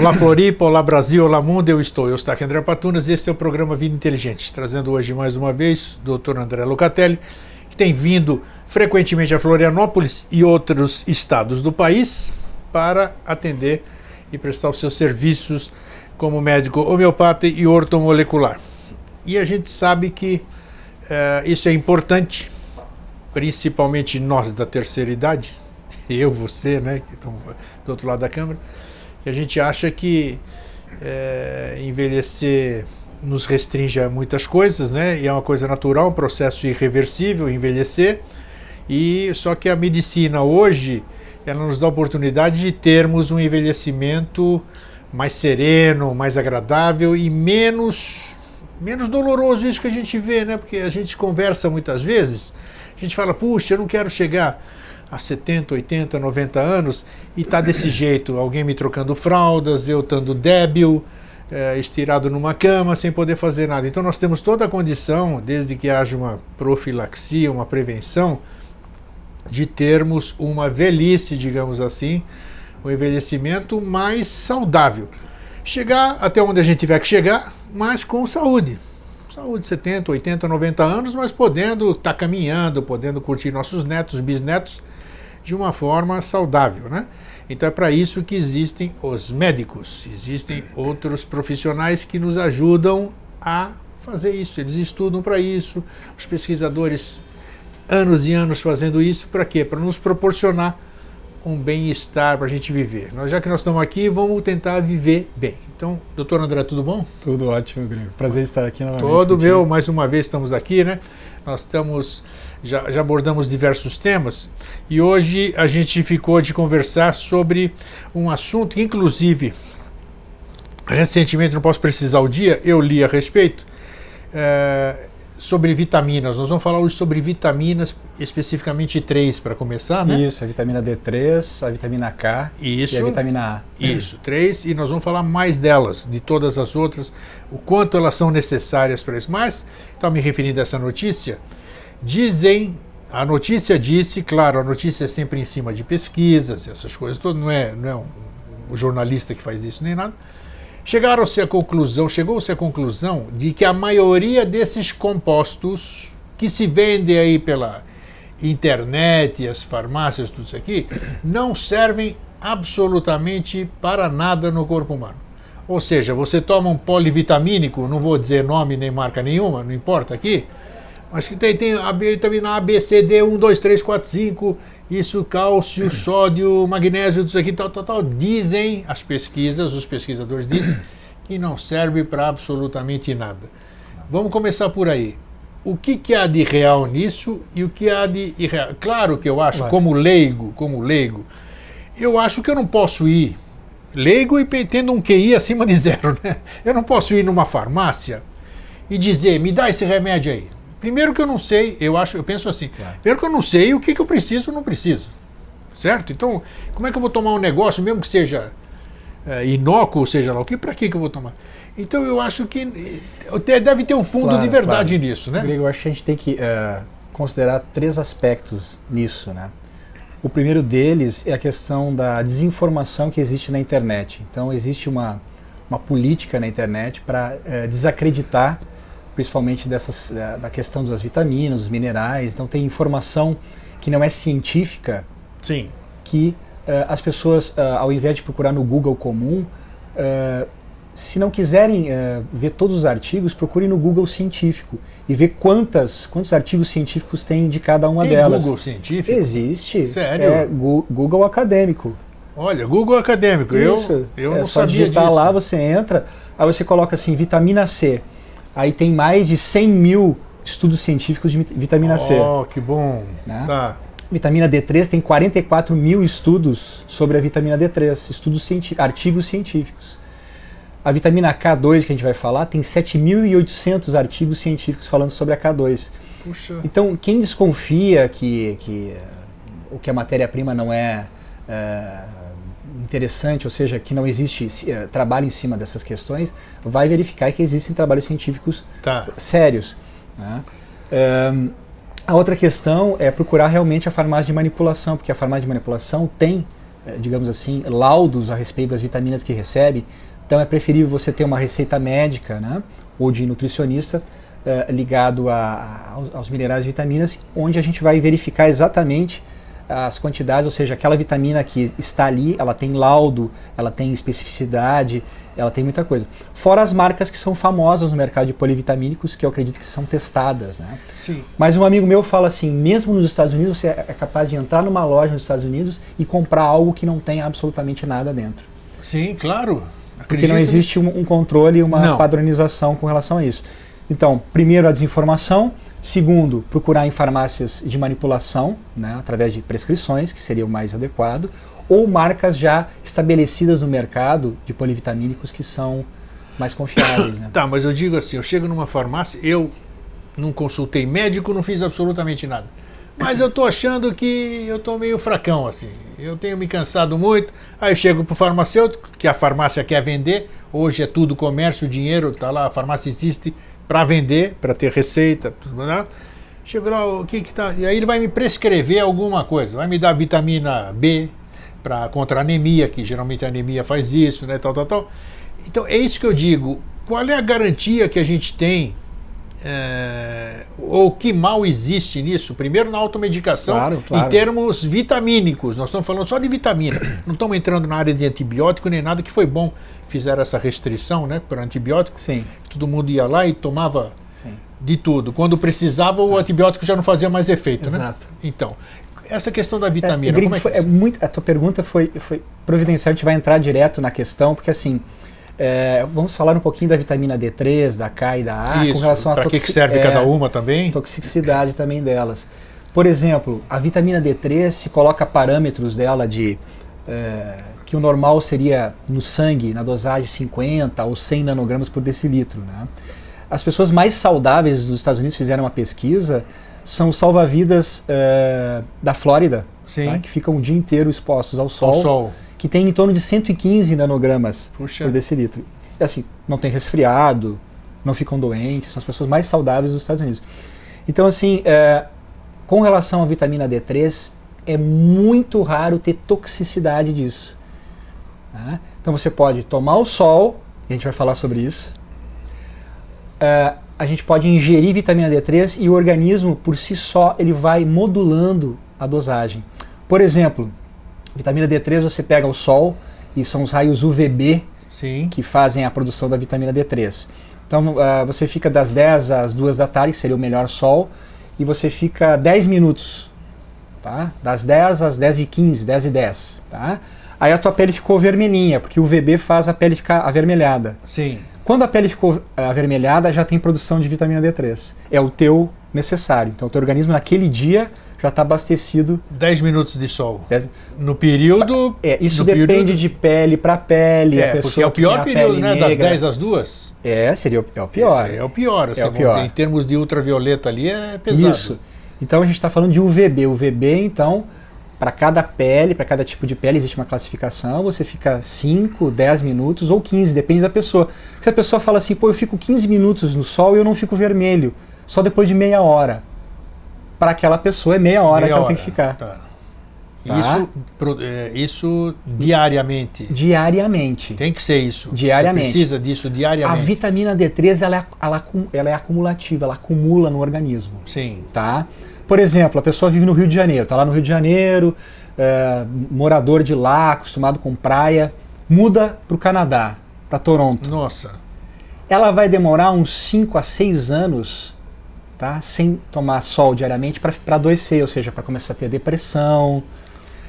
Olá Floripa, olá Brasil, olá mundo, eu estou aqui André Patunas e este é o programa Vida Inteligente, trazendo hoje mais uma vez o Dr. André Locatelli, que tem vindo frequentemente a Florianópolis e outros estados do país para atender e prestar os seus serviços como médico homeopata e ortomolecular. E a gente sabe que isso é importante, principalmente nós da terceira idade, eu, você, né, que estamos do outro lado da câmera, que a gente acha que envelhecer nos restringe a muitas coisas, né? E é uma coisa natural, um processo irreversível, envelhecer. E só que a medicina hoje, ela nos dá a oportunidade de termos um envelhecimento mais sereno, mais agradável e menos doloroso, isso que a gente vê, né? Porque a gente conversa muitas vezes, a gente fala, puxa, eu não quero chegar a 70, 80, 90 anos e tá desse jeito, alguém me trocando fraldas, eu estando débil, estirado numa cama, sem poder fazer nada. Então nós temos toda a condição, desde que haja uma profilaxia, uma prevenção, de termos uma velhice, digamos assim, um envelhecimento mais saudável. Chegar até onde a gente tiver que chegar, mas com saúde. Saúde, 70, 80, 90 anos, mas podendo estar caminhando, podendo curtir nossos netos, bisnetos, de uma forma saudável, né? Então é para isso que existem os médicos, existem outros profissionais que nos ajudam a fazer isso, eles estudam para isso, os pesquisadores anos e anos fazendo isso, para quê? Para nos proporcionar um bem-estar para a gente viver. Já que nós estamos aqui, vamos tentar viver bem. Então, doutor André, tudo bom? Tudo ótimo, Grego. Prazer estar aqui novamente. Todo meu, mais uma vez estamos aqui, né? Nós já abordamos diversos temas e hoje a gente ficou de conversar sobre um assunto que, inclusive, recentemente, não posso precisar o dia, eu li a respeito, sobre vitaminas. Nós vamos falar hoje sobre vitaminas, especificamente 3 para começar, né? Isso, a vitamina D3, a vitamina K e a vitamina A. Isso, 3, e nós vamos falar mais delas, de todas as outras, o quanto elas são necessárias para isso. Mas, estava me referindo a essa notícia, a notícia disse, claro, a notícia é sempre em cima de pesquisas, essas coisas todas, não é um jornalista que faz isso nem nada. Chegou-se à conclusão de que a maioria desses compostos que se vendem aí pela internet, as farmácias, tudo isso aqui, não servem absolutamente para nada no corpo humano. Ou seja, você toma um polivitamínico, não vou dizer nome nem marca nenhuma, não importa aqui, mas que tem a vitamina A, B, C, D, 1, 2, 3, 4, 5, isso, cálcio, sódio, magnésio, tudo isso aqui, tal. Dizem as pesquisas, os pesquisadores dizem que não serve para absolutamente nada. Vamos começar por aí. O que há de real nisso e o que há de irreal? Claro que eu acho, como leigo, eu acho que eu não posso ir, leigo e tendo um QI acima de 0, né? Eu não posso ir numa farmácia e dizer, me dá esse remédio aí. Primeiro que eu não sei, eu penso assim, primeiro que eu não sei o que eu preciso ou não preciso, certo? Então, como é que eu vou tomar um negócio, mesmo que seja inócuo, seja lá o que, para que eu vou tomar? Então eu acho que deve ter um fundo de verdade nisso, né? Grego, eu acho que a gente tem que considerar 3 aspectos nisso, né? O primeiro deles é a questão da desinformação que existe na internet. Então existe uma política na internet para desacreditar, principalmente da questão das vitaminas, dos minerais. Então tem informação que não é científica. Sim. Que as pessoas, ao invés de procurar no Google comum, se não quiserem ver todos os artigos, procurem no Google científico e ver quantos artigos científicos tem de cada uma delas. Google científico? Existe. Sério? Google acadêmico. Olha, Google acadêmico. Isso. Eu não sabia disso. Só digitar lá, você entra, aí você coloca assim, vitamina C. Aí tem mais de 100 mil estudos científicos de vitamina C. Oh, que bom. Né? Tá. Vitamina D3 tem 44 mil estudos sobre a vitamina D3, artigos científicos. A vitamina K2, que a gente vai falar, tem 7.800 artigos científicos falando sobre a K2. Puxa. Então, quem desconfia que a matéria-prima não é interessante, ou seja, que não existe trabalho em cima dessas questões, vai verificar que existem trabalhos científicos sérios. Né? A outra questão é procurar realmente a farmácia de manipulação, porque a farmácia de manipulação tem digamos assim, laudos a respeito das vitaminas que recebe. Então é preferível você ter uma receita médica, né, ou de nutricionista ligado aos minerais e vitaminas, onde a gente vai verificar exatamente as quantidades, ou seja, aquela vitamina que está ali, ela tem laudo, ela tem especificidade, ela tem muita coisa. Fora as marcas que são famosas no mercado de polivitamínicos, que eu acredito que são testadas, né? Sim. Mas um amigo meu fala assim, mesmo nos Estados Unidos, você é capaz de entrar numa loja nos Estados Unidos e comprar algo que não tem absolutamente nada dentro. Sim, claro. Porque não existe um controle, uma padronização com relação a isso. Então, primeiro, a desinformação. Segundo, procurar em farmácias de manipulação, né, através de prescrições, que seria o mais adequado, ou marcas já estabelecidas no mercado de polivitamínicos que são mais confiáveis. Né? Tá, mas eu digo assim, eu chego numa farmácia, eu não consultei médico, não fiz absolutamente nada. Mas eu tô achando que eu tô meio fracão, assim. Eu tenho me cansado muito. Aí eu chego pro farmacêutico, que a farmácia quer vender. Hoje é tudo comércio, dinheiro, tá lá, a farmácia existe para vender, para ter receita, tudo, né? Chego lá, o que tá? E aí ele vai me prescrever alguma coisa, vai me dar vitamina B contra anemia, que geralmente a anemia faz isso, né, tal. Então é isso que eu digo. Qual é a garantia que a gente tem, ou que mal existe nisso? Primeiro na automedicação, claro. em termos vitamínicos. Nós estamos falando só de vitamina. Não estamos entrando na área de antibiótico nem nada, que foi bom. Fizeram essa restrição, né, para antibiótico. Sim. Todo mundo ia lá e tomava de tudo. Quando precisava, o antibiótico já não fazia mais efeito, né? Exato. Então, essa questão da vitamina... A tua pergunta foi providencial, a gente vai entrar direto na questão, porque assim, vamos falar um pouquinho da vitamina D3, da K e da A, isso, com relação a para que serve cada uma também? Toxicidade também delas. Por exemplo, a vitamina D3, se coloca parâmetros dela de... que o normal seria no sangue, na dosagem 50 ou 100 nanogramas por decilitro. Né? As pessoas mais saudáveis dos Estados Unidos fizeram uma pesquisa, são os salva-vidas da Flórida, tá? Que ficam o dia inteiro expostos ao sol, que tem em torno de 115 nanogramas por decilitro. E, assim, não tem resfriado, não ficam doentes, são as pessoas mais saudáveis dos Estados Unidos. Então, assim, com relação à vitamina D3, é muito raro ter toxicidade disso. Então você pode tomar o sol, e a gente vai falar sobre isso. A gente pode ingerir vitamina D3 e o organismo, por si só, ele vai modulando a dosagem. Por exemplo, vitamina D3 você pega o sol, e são os raios UVB que fazem a produção da vitamina D3. Então você fica das 10 às 2 da tarde, que seria o melhor sol, e você fica 10 minutos, tá? Das 10 às 10h15, 10h10, tá? Aí a tua pele ficou vermelhinha, porque o UVB faz a pele ficar avermelhada. Sim. Quando a pele ficou avermelhada, já tem produção de vitamina D3. É o teu necessário. Então o teu organismo naquele dia já está abastecido. 10 minutos de sol. No período... Isso depende de pele para pele. Porque é o pior período, né? Das 10 às 2. Seria o pior. É o pior. Assim, vamos dizer, em termos de ultravioleta ali é pesado. Isso. Então a gente está falando de UVB. UVB, então... Para cada pele, para cada tipo de pele existe uma classificação, você fica 5, 10 minutos ou 15, depende da pessoa. Se a pessoa fala assim, eu fico 15 minutos no sol e eu não fico vermelho, só depois de meia hora. Para aquela pessoa é meia hora que ela tem que ficar. Tá. Isso diariamente? Diariamente. Tem que ser isso? Diariamente. Você precisa disso diariamente? A vitamina D3 ela é acumulativa, ela acumula no organismo. Sim. Tá? Por exemplo, a pessoa vive no Rio de Janeiro, está lá no Rio de Janeiro, morador de lá, acostumado com praia, muda para o Canadá, para Toronto. Nossa. Ela vai demorar uns 5 a 6 anos, tá? Sem tomar sol diariamente para adoecer, ou seja, para começar a ter depressão,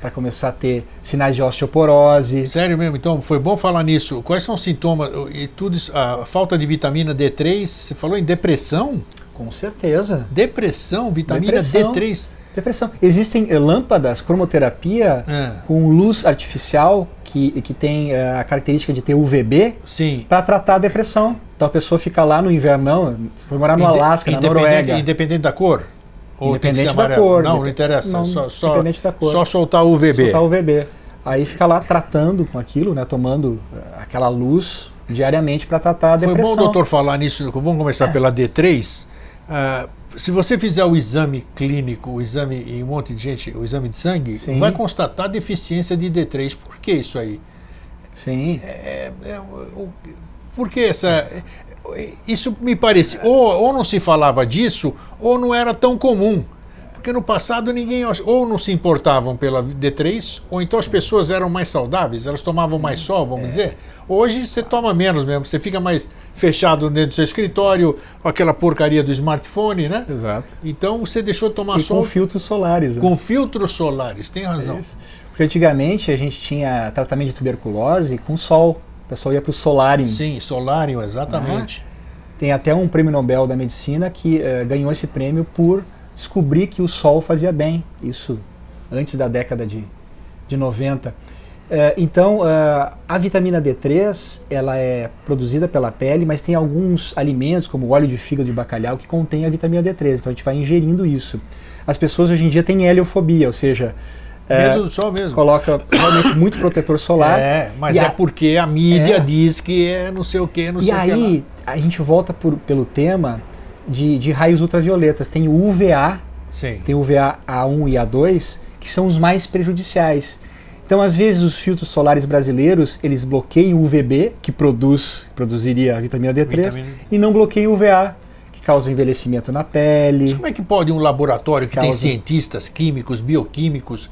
para começar a ter sinais de osteoporose. Sério mesmo? Então, foi bom falar nisso. Quais são os sintomas? E tudo isso, a falta de vitamina D3, você falou em depressão? Com certeza. Depressão, vitamina D3. Depressão. Existem lâmpadas, cromoterapia, com luz artificial, que tem a característica de ter UVB, para tratar a depressão. Então a pessoa fica lá no invernão, foi morar no Alasca, na Noruega. Independente da cor? Ou independente da cor. Não interessa. Não, independente da cor. Só soltar o UVB. Soltar o UVB. Aí fica lá tratando com aquilo, né, tomando aquela luz diariamente para tratar a depressão. Foi bom o doutor falar nisso. Vamos começar pela D3. Se você fizer o exame clínico, o exame em um monte de gente, o exame de sangue, Sim. vai constatar deficiência de D3. Por que isso aí? Sim. Porque isso me parece, ou não se falava disso, ou não era tão comum. Porque no passado ninguém ou não se importavam pela D3, ou então as pessoas eram mais saudáveis, elas tomavam mais sol, vamos dizer. Hoje você toma menos mesmo, você fica mais fechado dentro do seu escritório, com aquela porcaria do smartphone, né? Exato. Então você deixou de tomar E sol com filtros solares. Né? com filtros solares, tem razão. Porque antigamente a gente tinha tratamento de tuberculose com sol. O pessoal ia para o solário. Sim, solário, exatamente. Tem até um prêmio Nobel da Medicina que ganhou esse prêmio por descobrir que o sol fazia bem. Isso antes da década de 90. Então, a vitamina D3 ela é produzida pela pele, mas tem alguns alimentos, como o óleo de fígado de bacalhau, que contém a vitamina D3. Então a gente vai ingerindo isso. As pessoas hoje em dia têm heliofobia, ou seja, medo do sol mesmo. Coloca realmente muito protetor solar. Mas porque a mídia diz que é não sei o que, não sei o que. E aí a gente volta pelo tema de raios ultravioletas. Tem o UVA, Sim. tem o UVA A1 e A2, que são os mais prejudiciais. Então, às vezes, os filtros solares brasileiros, eles bloqueiam o UVB, que produziria a vitamina D3, e não bloqueiam o UVA, que causa envelhecimento na pele. Mas como é que pode um laboratório que tem cientistas químicos, bioquímicos,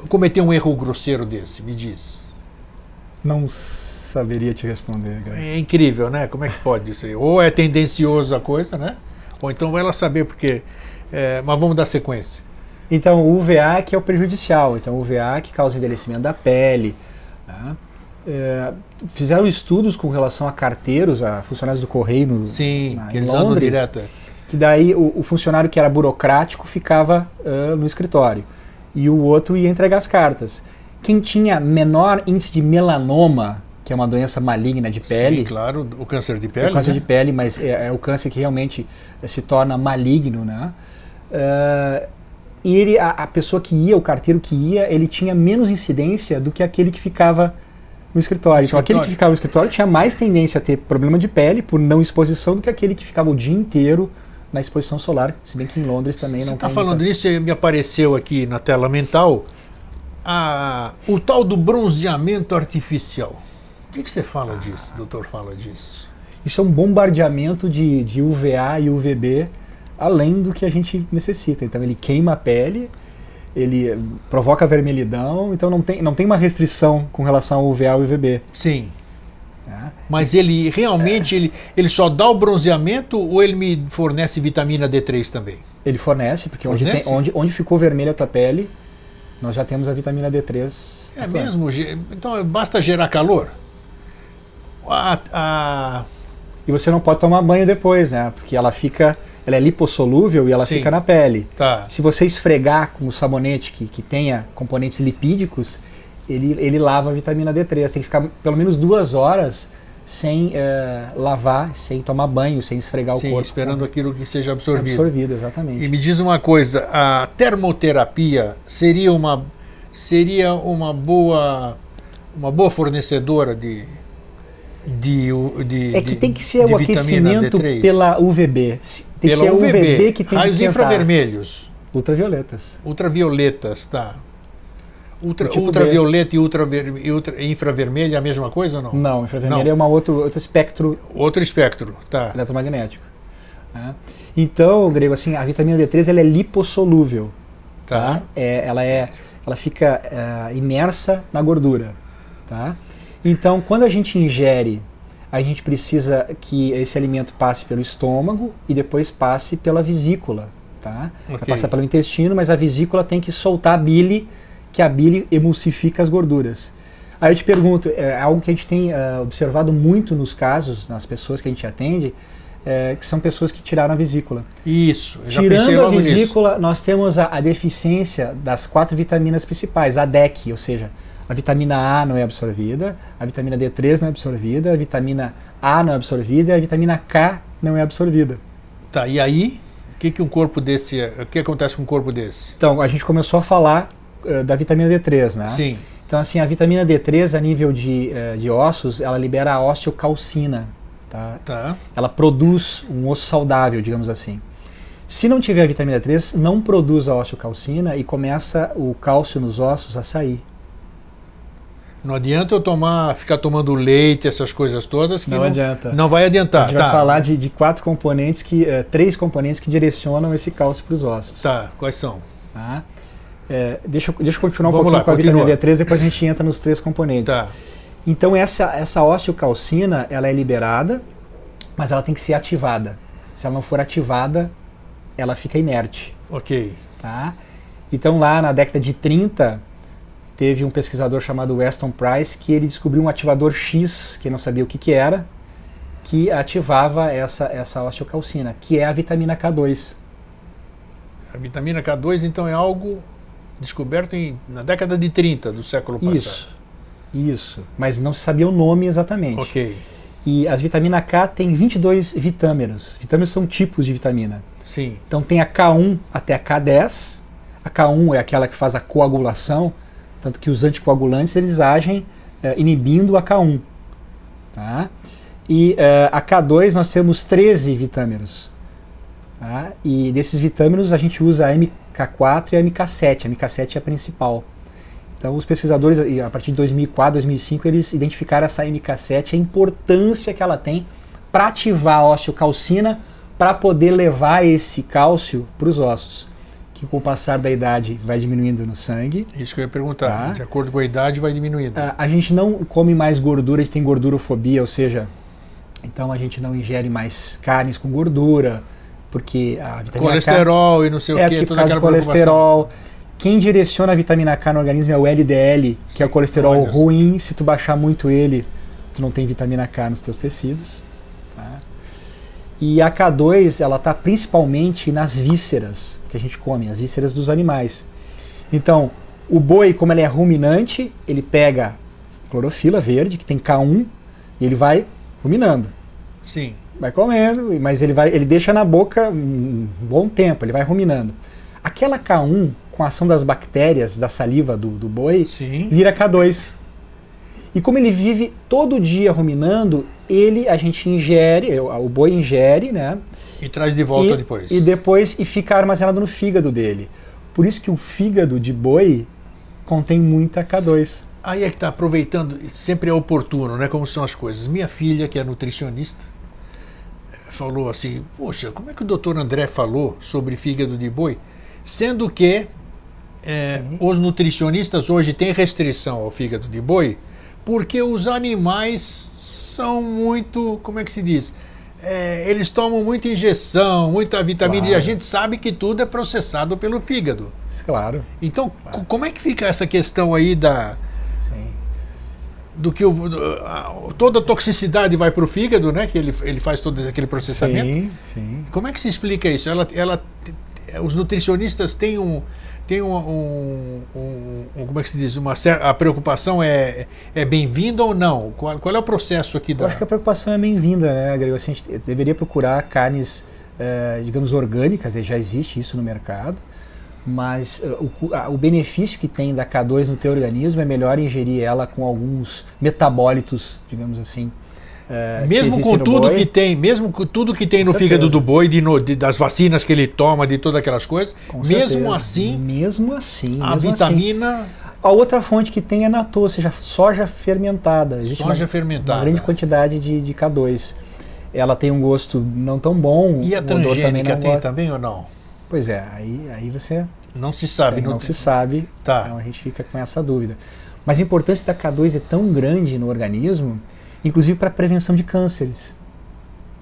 cometer um erro grosseiro desse? Me diz. Não saberia te responder, cara. É incrível, né? Como é que pode ser? Ou é tendencioso a coisa, né? Ou então vai lá saber porque... mas vamos dar sequência. Então, o UVA que é o prejudicial. Então, o UVA que causa envelhecimento da pele. Né? Fizeram estudos com relação a carteiros, a funcionários do Correio Sim, que eles em Londres, andam direto. Que daí o funcionário que era burocrático ficava no escritório e o outro ia entregar as cartas. Quem tinha menor índice de melanoma, que é uma doença maligna de pele... Sim, claro, o câncer de pele. É o câncer de pele, mas é o câncer que realmente se torna maligno, né? E a pessoa que ia, o carteiro que ia, ele tinha menos incidência do que aquele que ficava no escritório. Então, aquele que ficava no escritório tinha mais tendência a ter problema de pele por não exposição do que aquele que ficava o dia inteiro na exposição solar, se bem que em Londres também não tem... Você está falando nisso, me apareceu aqui na tela mental o tal do bronzeamento artificial. O que você fala disso, doutor, fala disso? Isso é um bombardeamento de UVA e UVB além do que a gente necessita. Então ele queima a pele, ele provoca vermelhidão, então não tem uma restrição com relação ao UVA e UVB. Sim. Mas ele realmente ele só dá o bronzeamento ou ele me fornece vitamina D3 também? Ele fornece, porque onde ficou vermelha a tua pele, nós já temos a vitamina D3. É mesmo? Então basta gerar calor? E você não pode tomar banho depois, né? Porque ela é lipossolúvel e ela fica na pele. Tá. Se você esfregar com o sabonete que tenha componentes lipídicos, ele lava a vitamina D3. Tem que ficar pelo menos 2 horas sem lavar, sem tomar banho, sem esfregar o corpo. Esperando aquilo que seja absorvido. Absorvido, exatamente. E me diz uma coisa, a termoterapia seria uma boa fornecedora de tem que ser o aquecimento D3. pela UVB. Tem que ser o UVB que tem que esquentar. Raios infravermelhos. Ultravioletas, tá. Ultravioleta e infravermelho é a mesma coisa ou não? Não, infravermelho é outro espectro. Outro espectro, tá. Eletromagnético. Então, Grego, assim, a vitamina D3 ela é lipossolúvel. Tá? Ela fica imersa na gordura. Tá? Então, quando a gente ingere, a gente precisa que esse alimento passe pelo estômago e depois passe pela vesícula. Tá? Vai passar pelo intestino, mas a vesícula tem que soltar a bile, que a bile emulsifica as gorduras. Aí eu te pergunto, algo que a gente tem observado muito nos casos, nas pessoas que a gente atende, que são pessoas que tiraram a vesícula. Isso, eu já Tirando pensei logo a vesícula, nisso. Nós temos a deficiência das 4 vitaminas principais, a DEC, ou seja, a vitamina A não é absorvida, a vitamina D3 não é absorvida, a vitamina A não é absorvida e a vitamina K não é absorvida. Tá, e aí, o que acontece com um corpo desse? Então, a gente começou a falar da vitamina D3, né? Sim. Então, assim, a vitamina D3 a nível de ossos, ela libera a osteocalcina. Tá? Tá. Ela produz um osso saudável, digamos assim. Se não tiver a vitamina 3, não produz a osteocalcina e começa o cálcio nos ossos a sair. Não adianta eu ficar tomando leite, essas coisas todas, que Não adianta. Não vai adiantar. A gente vai falar de 4 componentes, 3 componentes que direcionam esse cálcio para os ossos. Tá, quais são? Tá? Deixa eu continuar Vamos lá, com a continua. vitamina D3, depois a gente entra nos 3 componentes. Tá. Então essa osteocalcina, ela é liberada, mas ela tem que ser ativada. Se ela não for ativada, ela fica inerte. Ok. Tá? Então lá na década de 30, teve um pesquisador chamado Weston Price que ele descobriu um ativador X, que não sabia o que era, que ativava essa osteocalcina, que é a vitamina K2. A vitamina K2, então, é algo descoberto na década de 30 do século passado. Isso. Mas não se sabia o nome exatamente. Ok. E as vitamina K tem 22 vitâmeros. Vitâmeros são tipos de vitamina. Sim. Então tem a K1 até a K10. A K1 é aquela que faz a coagulação, tanto que os anticoagulantes eles agem inibindo a K1. Tá? E a K2 nós temos 13 vitâmeros. Tá? E desses vitâmeros a gente usa a MK4 e a MK7. A MK7 é a principal. Então os pesquisadores, a partir de 2004, 2005, eles identificaram essa MK7, a importância que ela tem para ativar a osteocalcina, para poder levar esse cálcio para os ossos, que com o passar da idade vai diminuindo no sangue. Isso que eu ia perguntar. Tá. De acordo com a idade, vai diminuindo. A gente não come mais gordura, a gente tem gordurofobia, ou seja, então a gente não ingere mais carnes com gordura, porque a vitamina colesterol e não sei o que, toda aquela colesterol. Quem direciona a vitamina K no organismo é o LDL, que é o colesterol ruim. Se tu baixar muito ele, tu não tem vitamina K nos teus tecidos. Tá? E a K2, ela está principalmente nas vísceras que a gente come, as vísceras dos animais. Então, o boi, como ele é ruminante, ele pega clorofila verde, que tem K1, e ele vai ruminando. Sim. Vai comendo, mas ele deixa na boca um bom tempo, ele vai ruminando. Aquela K1, com a ação das bactérias da saliva do boi, Sim. vira K2. E como ele vive todo dia ruminando, a gente ingere, o boi ingere, né? E traz de volta depois. E depois fica armazenado no fígado dele. Por isso que o fígado de boi contém muita K2. Aí é que está aproveitando, sempre é oportuno, né? Como são as coisas. Minha filha, que é nutricionista, falou assim, poxa, como é que o doutor André falou sobre fígado de boi? Sendo que os nutricionistas hoje têm restrição ao fígado de boi, porque os animais são muito, como é que se diz? Eles tomam muita injeção, muita vitamina, Claro. E a gente sabe que tudo é processado pelo fígado. Claro. Então, como é que fica essa questão aí Sim. do que toda a toxicidade vai para o fígado, né? Que ele faz todo aquele processamento. Sim, sim. Como é que se explica isso? Os nutricionistas têm como é que se diz? A preocupação é bem-vinda ou não? Qual é o processo aqui Eu acho que a preocupação é bem-vinda, né, Gregor? Assim, a gente deveria procurar carnes, digamos, orgânicas, já existe isso no mercado, mas o benefício que tem da K2 no teu organismo é melhor ingerir ela com alguns metabólitos, digamos assim. Mesmo com tudo que tem, no fígado do boi, das vacinas que ele toma, de todas aquelas coisas, mesmo assim, a vitamina. A outra fonte que tem é natô, ou seja, soja fermentada. Existe uma grande quantidade de K2. Ela tem um gosto não tão bom. E a transgênica tem também ou não? Pois é, aí você... Não se sabe. Não se sabe, tá. Então a gente fica com essa dúvida. Mas a importância da K2 é tão grande no organismo, inclusive para prevenção de cânceres.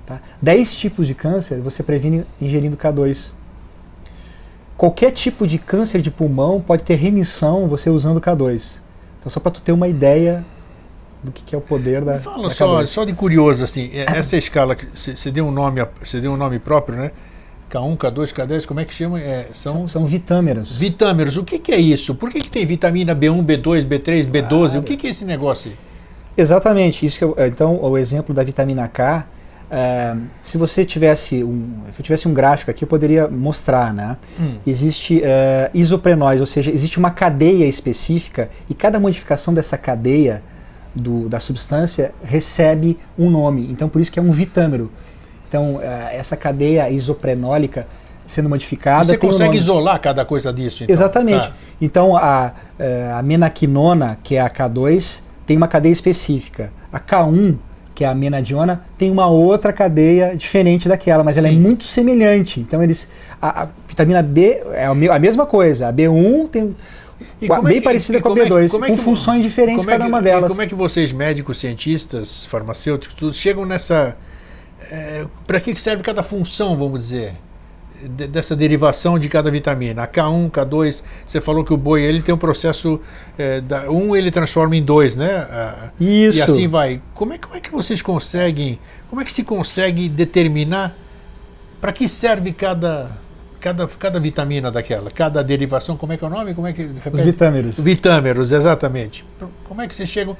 Tá? 10 tipos de câncer você previne ingerindo K2. Qualquer tipo de câncer de pulmão pode ter remissão você usando K2. Então só para tu ter uma ideia do que é o poder da Fala K2. só de curioso, assim, essa escala, você deu um nome próprio, né? K1, K2, K10, como é que chama? São vitâmeros. Vitâmeros, o que é isso? Por que tem vitamina B1, B2, B3, B12? O que é esse negócio aí? Exatamente, isso então o exemplo da vitamina K, se você tivesse um gráfico aqui eu poderia mostrar, né? Existe isoprenóis, ou seja, existe uma cadeia específica e cada modificação dessa cadeia da substância recebe um nome. Então, por isso que é um vitâmero. Então, essa cadeia isoprenólica sendo modificada... Você tem consegue um nome. isolar cada coisa disso, então? Exatamente. Então, a menaquinona, que é a K2, tem uma cadeia específica. A K1, que é a menadiona, tem uma outra cadeia diferente daquela, mas ela é muito semelhante. Então, a vitamina B é a mesma coisa. A B1 tem... bem parecida com a B2, com funções diferentes cada uma delas. E como é que vocês, médicos, cientistas, farmacêuticos, tudo, chegam nessa... para que serve cada função, vamos dizer, dessa derivação de cada vitamina? A K1, K2, você falou que o boi ele tem um processo, ele transforma em 2, né? Isso. E assim vai. Como é que vocês conseguem, como é que se consegue determinar para que serve cada vitamina daquela, cada derivação? Como é que é o nome? Como é que repete? Os vitâmeros. Vitâmeros, exatamente. Como é que vocês chegam,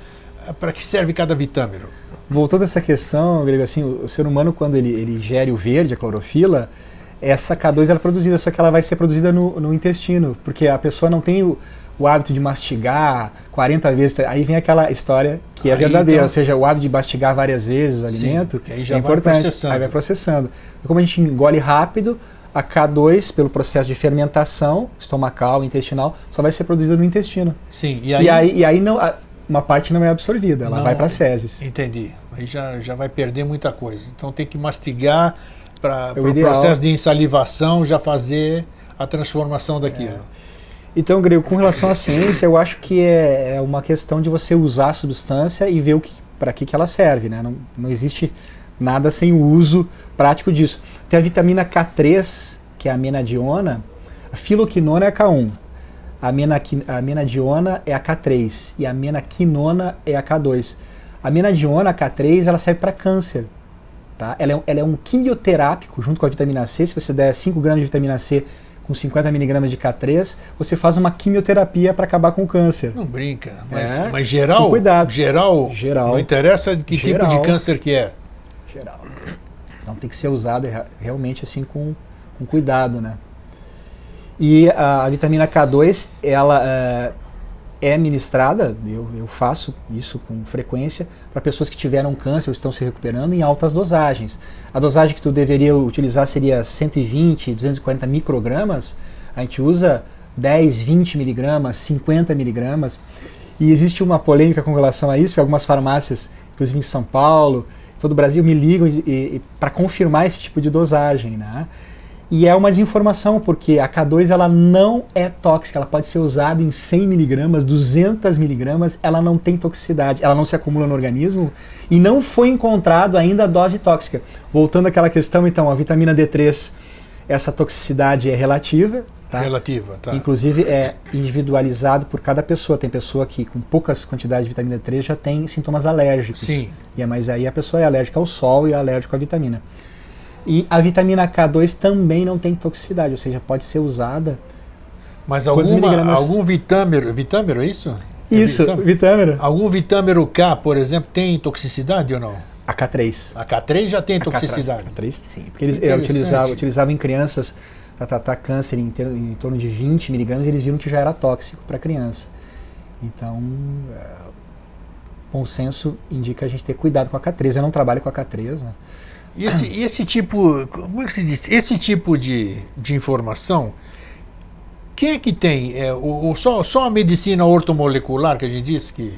para que serve cada vitâmero? Voltando a essa questão, Grego, assim, o ser humano, quando ele ingere o verde, a clorofila, essa K2 ela é produzida, só que ela vai ser produzida no intestino, porque a pessoa não tem o hábito de mastigar 40 vezes. Aí vem aquela história que é verdadeira, ou seja, o hábito de mastigar várias vezes o alimento é importante. Aí vai processando. Então, como a gente engole rápido, a K2, pelo processo de fermentação estomacal, intestinal, só vai ser produzida no intestino. Sim, e aí não, uma parte não é absorvida, ela vai para as fezes. Entendi. Aí já vai perder muita coisa. Então tem que mastigar para o ideal. Processo de ensalivação já fazer a transformação daquilo. Então, Grego, com relação à ciência, eu acho que é uma questão de você usar a substância e ver para que ela serve, né? Não existe nada sem o uso prático disso. Tem a vitamina K3, que é a menadiona, a filoquinona é a K1, a menadiona é a K3 e a menaquinona é a K2. A menadiona, a K3, ela serve para câncer. Tá? Ela é um quimioterápico junto com a vitamina C. Se você der 5 gramas de vitamina C com 50 miligramas de K3, você faz uma quimioterapia para acabar com o câncer. Não brinca, mas geral? Com cuidado. Geral. Não interessa que tipo de câncer que é. Geral. Então tem que ser usado realmente assim com cuidado, né? E a vitamina K2, ela é ministrada, eu faço isso com frequência, para pessoas que tiveram câncer ou estão se recuperando em altas dosagens. A dosagem que tu deveria utilizar seria 120, 240 microgramas, a gente usa 10, 20 miligramas, 50 miligramas, e existe uma polêmica com relação a isso, que algumas farmácias, inclusive em São Paulo, em todo o Brasil, me ligam para confirmar esse tipo de dosagem, né? E é uma desinformação, porque a K2 ela não é tóxica, ela pode ser usada em 100 miligramas, 200 miligramas, ela não tem toxicidade, ela não se acumula no organismo e não foi encontrado ainda a dose tóxica. Voltando àquela questão, então, a vitamina D3, essa toxicidade é relativa, tá? Relativa, tá. Inclusive é individualizado por cada pessoa. Tem pessoa que com poucas quantidades de vitamina D3 já tem sintomas alérgicos. Sim. Mas aí a pessoa é alérgica ao sol e é alérgica à vitamina. E a vitamina K2 também não tem toxicidade, ou seja, pode ser usada. Mas algum vitâmero, é isso? Isso, vitâmero. Algum vitâmero K, por exemplo, tem toxicidade ou não? A K3. A K3 já tem toxicidade. A K3 sim, porque eles utilizavam em crianças para tratar câncer em torno de 20 miligramas, e eles viram que já era tóxico para a criança. Então, bom senso indica a gente ter cuidado com a K3. Eu não trabalho com a K3, né? E esse tipo, como é que se diz? Esse tipo de informação, quem é que tem? Só a medicina ortomolecular que a gente disse que...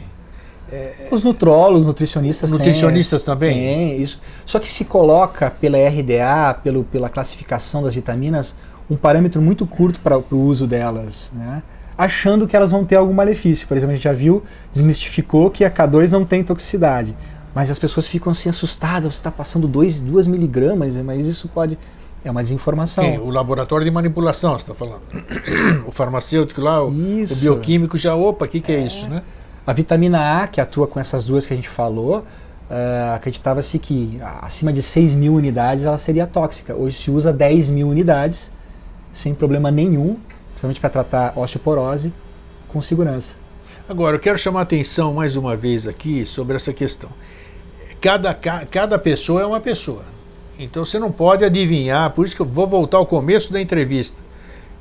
Os nutrólogos, nutricionistas também? Tem, isso. Só que se coloca pela RDA, pela classificação das vitaminas, um parâmetro muito curto para o uso delas, né? Achando que elas vão ter algum malefício. Por exemplo, a gente já viu, desmistificou que a K2 não tem toxicidade. Mas as pessoas ficam assim assustadas, você está passando 2 miligramas, mas isso pode... É uma desinformação. O laboratório de manipulação, você está falando. O farmacêutico lá, o bioquímico já, o que é isso, né? A vitamina A, que atua com essas duas que a gente falou, acreditava-se que acima de 6 mil unidades ela seria tóxica. Hoje se usa 10 mil unidades, sem problema nenhum, principalmente para tratar osteoporose, com segurança. Agora, eu quero chamar a atenção mais uma vez aqui sobre essa questão. Cada pessoa é uma pessoa. Então você não pode adivinhar, por isso que eu vou voltar ao começo da entrevista.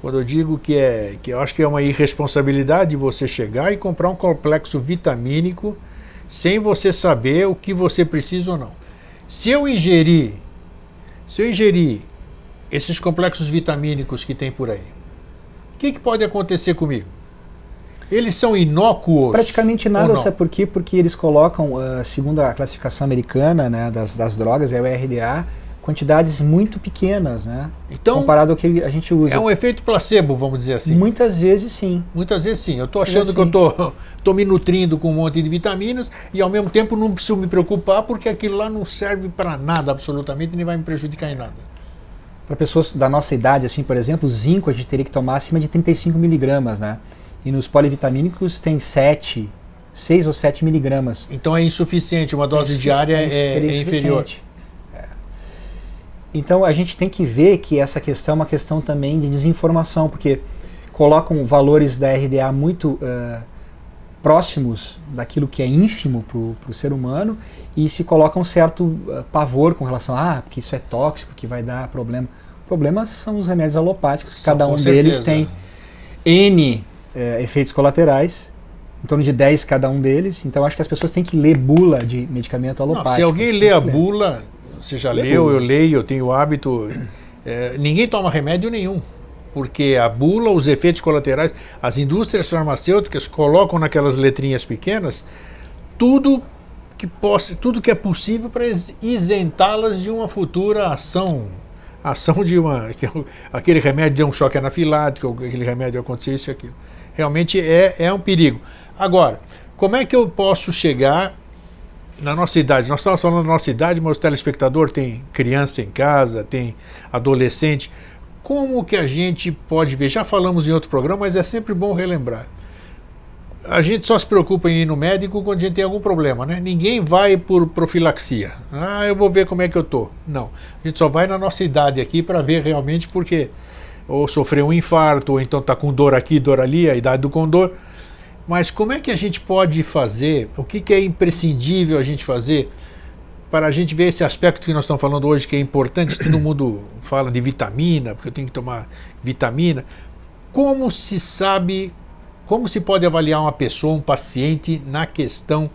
Quando eu digo que eu acho que é uma irresponsabilidade você chegar e comprar um complexo vitamínico sem você saber o que você precisa ou não. Se eu ingerir esses complexos vitamínicos que tem por aí, o que pode acontecer comigo? Eles são inócuos? Praticamente nada, sabe por quê? Porque eles colocam, segundo a classificação americana, né, das drogas, é o RDA, quantidades muito pequenas, né? Então, comparado ao que a gente usa. É um efeito placebo, vamos dizer assim. Muitas vezes sim. Muitas vezes sim. Eu estou achando que eu estou me nutrindo com um monte de vitaminas e ao mesmo tempo não preciso me preocupar porque aquilo lá não serve para nada absolutamente, nem vai me prejudicar em nada. Para pessoas da nossa idade, assim, por exemplo, o zinco a gente teria que tomar acima de 35 miligramas, né? E nos polivitamínicos tem 6 ou 7 miligramas. Então é insuficiente, uma dose diária é inferior. Então a gente tem que ver que essa questão é uma questão também de desinformação, porque colocam valores da RDA muito próximos daquilo que é ínfimo para o ser humano e se coloca um certo pavor com relação a porque isso é tóxico, que vai dar problema. O problema são os remédios alopáticos, cada um deles tem N efeitos colaterais, em torno de 10 cada um deles. Então acho que as pessoas têm que ler bula de medicamento alopático. Não, se alguém lê a bula, você já leu, eu leio, eu tenho o hábito, ninguém toma remédio nenhum, porque a bula, os efeitos colaterais, as indústrias farmacêuticas colocam naquelas letrinhas pequenas tudo que é possível para isentá-las de uma futura ação de aquele remédio deu um choque anafilático, aquele remédio aconteceu isso e aquilo. Realmente é um perigo. Agora, como é que eu posso chegar na nossa idade? Nós estamos falando da nossa idade, mas o telespectador tem criança em casa, tem adolescente. Como que a gente pode ver? Já falamos em outro programa, mas é sempre bom relembrar. A gente só se preocupa em ir no médico quando a gente tem algum problema, né? Ninguém vai por profilaxia. Eu vou ver como é que eu tô. Não. A gente só vai na nossa idade aqui para ver realmente porque ou sofreu um infarto, ou então está com dor aqui, dor ali, a idade do condor. Mas como é que a gente pode fazer, o que é imprescindível a gente fazer para a gente ver esse aspecto que nós estamos falando hoje, que é importante, todo mundo fala de vitamina, porque eu tenho que tomar vitamina. Como se sabe, como se pode avaliar uma pessoa, um paciente, na questão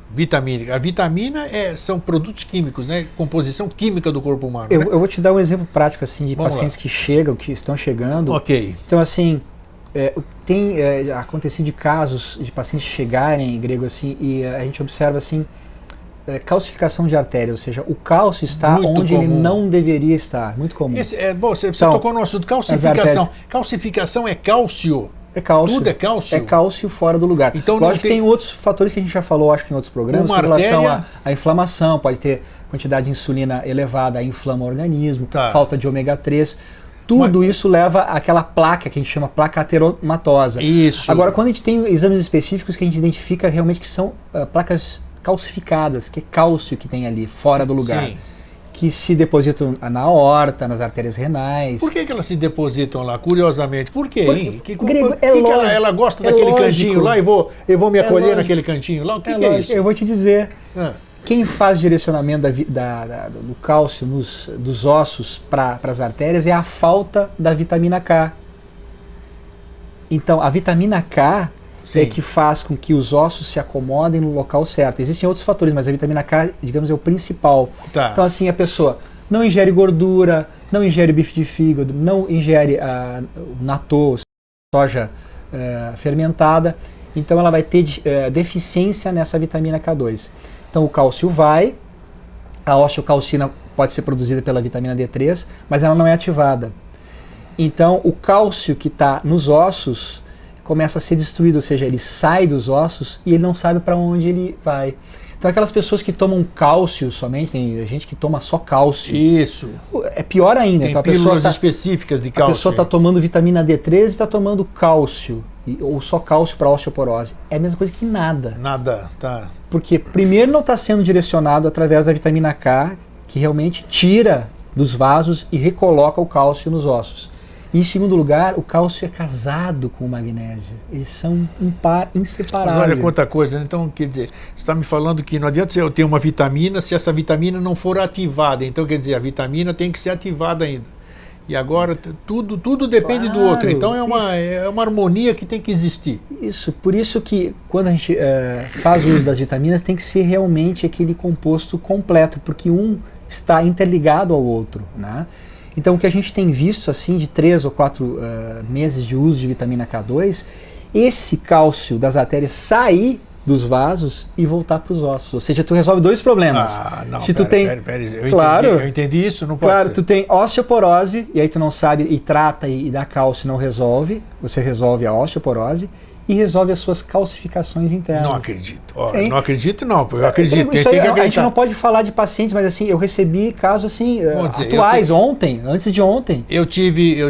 vitamínica? A vitamina são produtos químicos, né? Composição química do corpo humano. Eu vou te dar um exemplo prático assim, de pacientes que estão chegando. Ok. Então, assim, tem acontecido de casos de pacientes chegarem, grego, assim, e a gente observa assim, calcificação de artéria, ou seja, o cálcio está muito onde comum. Ele não deveria estar. Muito comum. Você tocou no assunto calcificação. Calcificação é cálcio. É cálcio. Tudo é cálcio? É cálcio fora do lugar. Então, lógico que tem outros fatores que a gente já falou, acho que em outros programas, com relação à inflamação, pode ter quantidade de insulina elevada, inflama o organismo, falta de ômega 3. Tudo isso leva àquela placa que a gente chama placa ateromatosa. Isso. Agora, quando a gente tem exames específicos que a gente identifica realmente que são placas calcificadas, que é cálcio que tem ali, fora do lugar. Sim. Que se depositam na aorta, nas artérias renais. Por que elas se depositam lá, curiosamente? Por quê, hein? Ela gosta daquele cantinho lá e vou me acolher naquele cantinho lá? O que é isso? Eu vou te dizer. Quem faz direcionamento do cálcio dos ossos para as artérias é a falta da vitamina K. Então, a vitamina K é que faz com que os ossos se acomodem no local certo. Existem outros fatores, mas a vitamina K, digamos, é o principal. Então, assim, a pessoa não ingere gordura, não ingere bife de fígado, não ingere natô, soja fermentada. Então, ela vai ter deficiência nessa vitamina K2. Então, o cálcio a osteocalcina pode ser produzida pela vitamina D3, mas ela não é ativada. Então, o cálcio que está nos ossos começa a ser destruído, ou seja, ele sai dos ossos e ele não sabe para onde ele vai. Então aquelas pessoas que tomam cálcio somente, tem gente que toma só cálcio. Isso. É pior ainda. Tem então, pílulas específicas de cálcio. A pessoa está tomando vitamina D3 e está tomando cálcio, ou só cálcio para osteoporose. É a mesma coisa que nada. Nada, tá. Porque primeiro não está sendo direcionado através da vitamina K, que realmente tira dos vasos e recoloca o cálcio nos ossos. E, em segundo lugar, o cálcio é casado com o magnésio. Eles são um par inseparável. Mas olha quanta coisa, né? Então, quer dizer, você está me falando que não adianta eu ter uma vitamina se essa vitamina não for ativada. Então, quer dizer, a vitamina tem que ser ativada ainda. E agora tudo depende do outro. Então é uma harmonia que tem que existir. Isso, por isso que quando a gente faz o uso das vitaminas tem que ser realmente aquele composto completo, porque um está interligado ao outro, né? Então o que a gente tem visto assim de 3 ou 4 meses de uso de vitamina K2, esse cálcio das artérias sair dos vasos e voltar para os ossos. Ou seja, tu resolve 2 problemas. Não, se tu tem, eu entendi isso, não pode claro, ser. tu tem osteoporose e aí tu não sabe e trata e dá cálcio, não resolve. Você resolve a osteoporose e resolve as suas calcificações internas. Não acredito. Não acredito não, eu acredito. Isso aí, a gente não pode falar de pacientes, mas assim, eu recebi casos assim atuais, antes de ontem. Eu tive...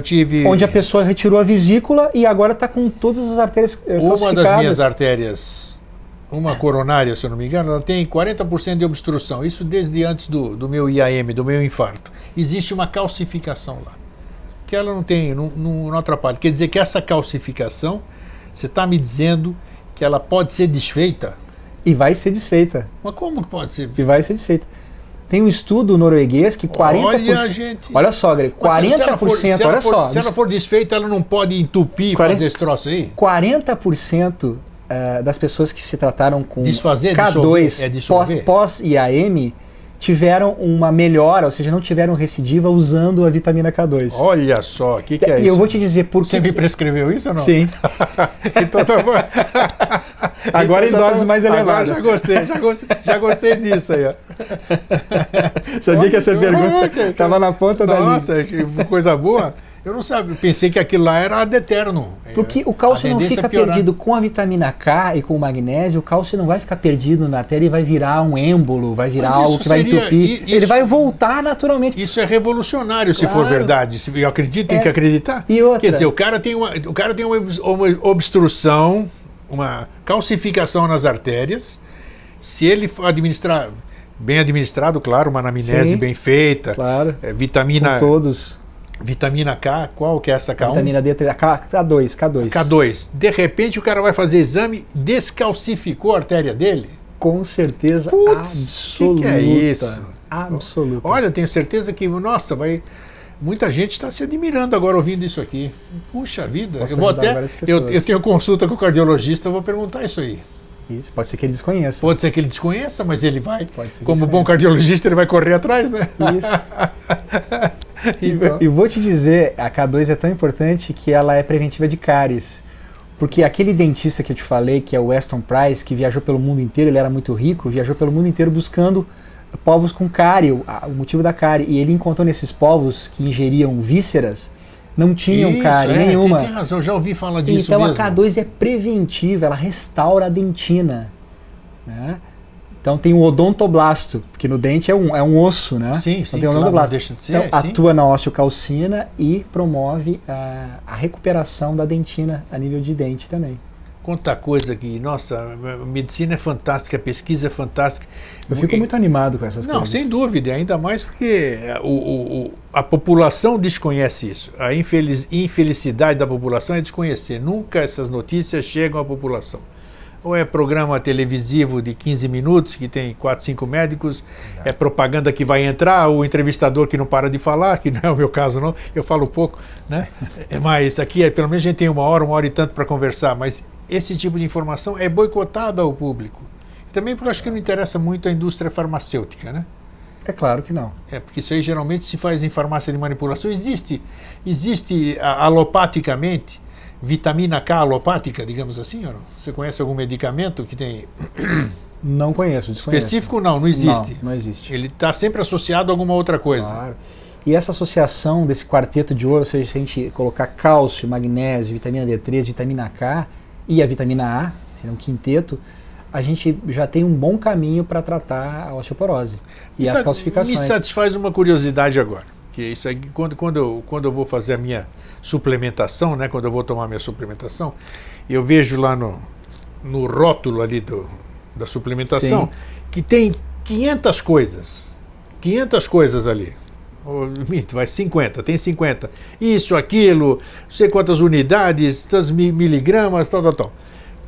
Onde a pessoa retirou a vesícula e agora está com todas as artérias calcificadas. Uma das minhas artérias, uma coronária, se eu não me engano, ela tem 40% de obstrução. Isso desde antes do meu IAM, do meu infarto. Existe uma calcificação lá. Que ela não atrapalha. Quer dizer que essa calcificação, você está me dizendo que ela pode ser desfeita? E vai ser desfeita. Mas como pode ser? E vai ser desfeita. Tem um estudo norueguês que 40%... Olha, gente... Olha só, Greg, 40%, olha só. Se ela for desfeita, ela não pode entupir e fazer esse troço aí? 40% das pessoas que se trataram com K2 pós-IAM tiveram uma melhora, ou seja, não tiveram recidiva usando a vitamina K2. Olha só, o que é isso? E eu vou te dizer por que... Você me prescreveu isso ou não? Sim. Então tá bom. Agora então, em doses mais elevadas. Já gostei disso aí, ó. Sabia que essa pergunta estava na ponta da língua. Nossa, que coisa boa. Eu não sabia, pensei que aquilo lá era ad eterno. Porque o cálcio não fica perdido com a vitamina K e com o magnésio, o cálcio não vai ficar perdido na artéria e vai virar um êmbolo, vai virar algo que vai entupir. Ele vai voltar naturalmente. Isso é revolucionário, se for verdade. Eu acredito, tem que acreditar. E outra? Quer dizer, o cara tem uma obstrução, uma calcificação nas artérias. Se ele for bem administrado, claro, uma anamnese bem feita, claro, vitamina... Com todos... Vitamina K, qual que é essa K1? Vitamina D3, K2. K2. De repente o cara vai fazer exame, descalcificou a artéria dele? Com certeza absoluta. Que é isso? Absoluta. Olha, tenho certeza que, nossa, muita gente está se admirando agora ouvindo isso aqui. Puxa vida, eu tenho consulta com o cardiologista, eu vou perguntar isso aí. Isso, pode ser que ele desconheça. Pode ser que ele desconheça, mas ele vai, como bom cardiologista, ele vai correr atrás, né? Isso. E vou te dizer, a K2 é tão importante que ela é preventiva de cáries. Porque aquele dentista que eu te falei, que é o Weston Price, que viajou pelo mundo inteiro, ele era muito rico, viajou pelo mundo inteiro buscando povos com cárie, o motivo da cárie. E ele encontrou nesses povos que ingeriam vísceras, não tinham cárie nenhuma. Tem razão, eu já ouvi falar disso então mesmo. A K2 é preventiva, ela restaura a dentina, né? Então tem o odontoblasto, porque no dente é um osso, né? Sim, então tem o odontoblasto. Deixa de ser, então atua na osteocalcina e promove a recuperação da dentina a nível de dente também. Quanta coisa aqui, nossa, a medicina é fantástica, a pesquisa é fantástica. Eu fico muito animado com essas coisas. Não, sem dúvida, ainda mais porque a população desconhece isso. A infelicidade da população é desconhecer. Nunca essas notícias chegam à população. Ou é programa televisivo de 15 minutos, que tem 4, 5 médicos, é propaganda que vai entrar, o entrevistador que não para de falar, que não é o meu caso não, eu falo pouco, né? Mas aqui, pelo menos a gente tem uma hora e tanto para conversar, mas esse tipo de informação é boicotada ao público. Também porque eu acho que não interessa muito a indústria farmacêutica, né? É claro que não. Porque isso aí geralmente se faz em farmácia de manipulação. Existe alopaticamente, vitamina K alopática, digamos assim, ou não? Você conhece algum medicamento que tem... Não conheço, desconheço. Específico não existe. Não existe. Ele está sempre associado a alguma outra coisa. Claro. E essa associação desse quarteto de ouro, ou seja, se a gente colocar cálcio, magnésio, vitamina D3, vitamina K e a vitamina A, seria um quinteto, a gente já tem um bom caminho para tratar a osteoporose e as calcificações. Me satisfaz uma curiosidade agora, que é isso aí, quando eu vou fazer a minha suplementação, né, quando eu vou tomar a minha suplementação, eu vejo lá no rótulo ali da suplementação, sim, que tem 500 coisas ali. Vai 50, tem 50. Isso, aquilo, não sei quantas unidades, tantos miligramas, tal.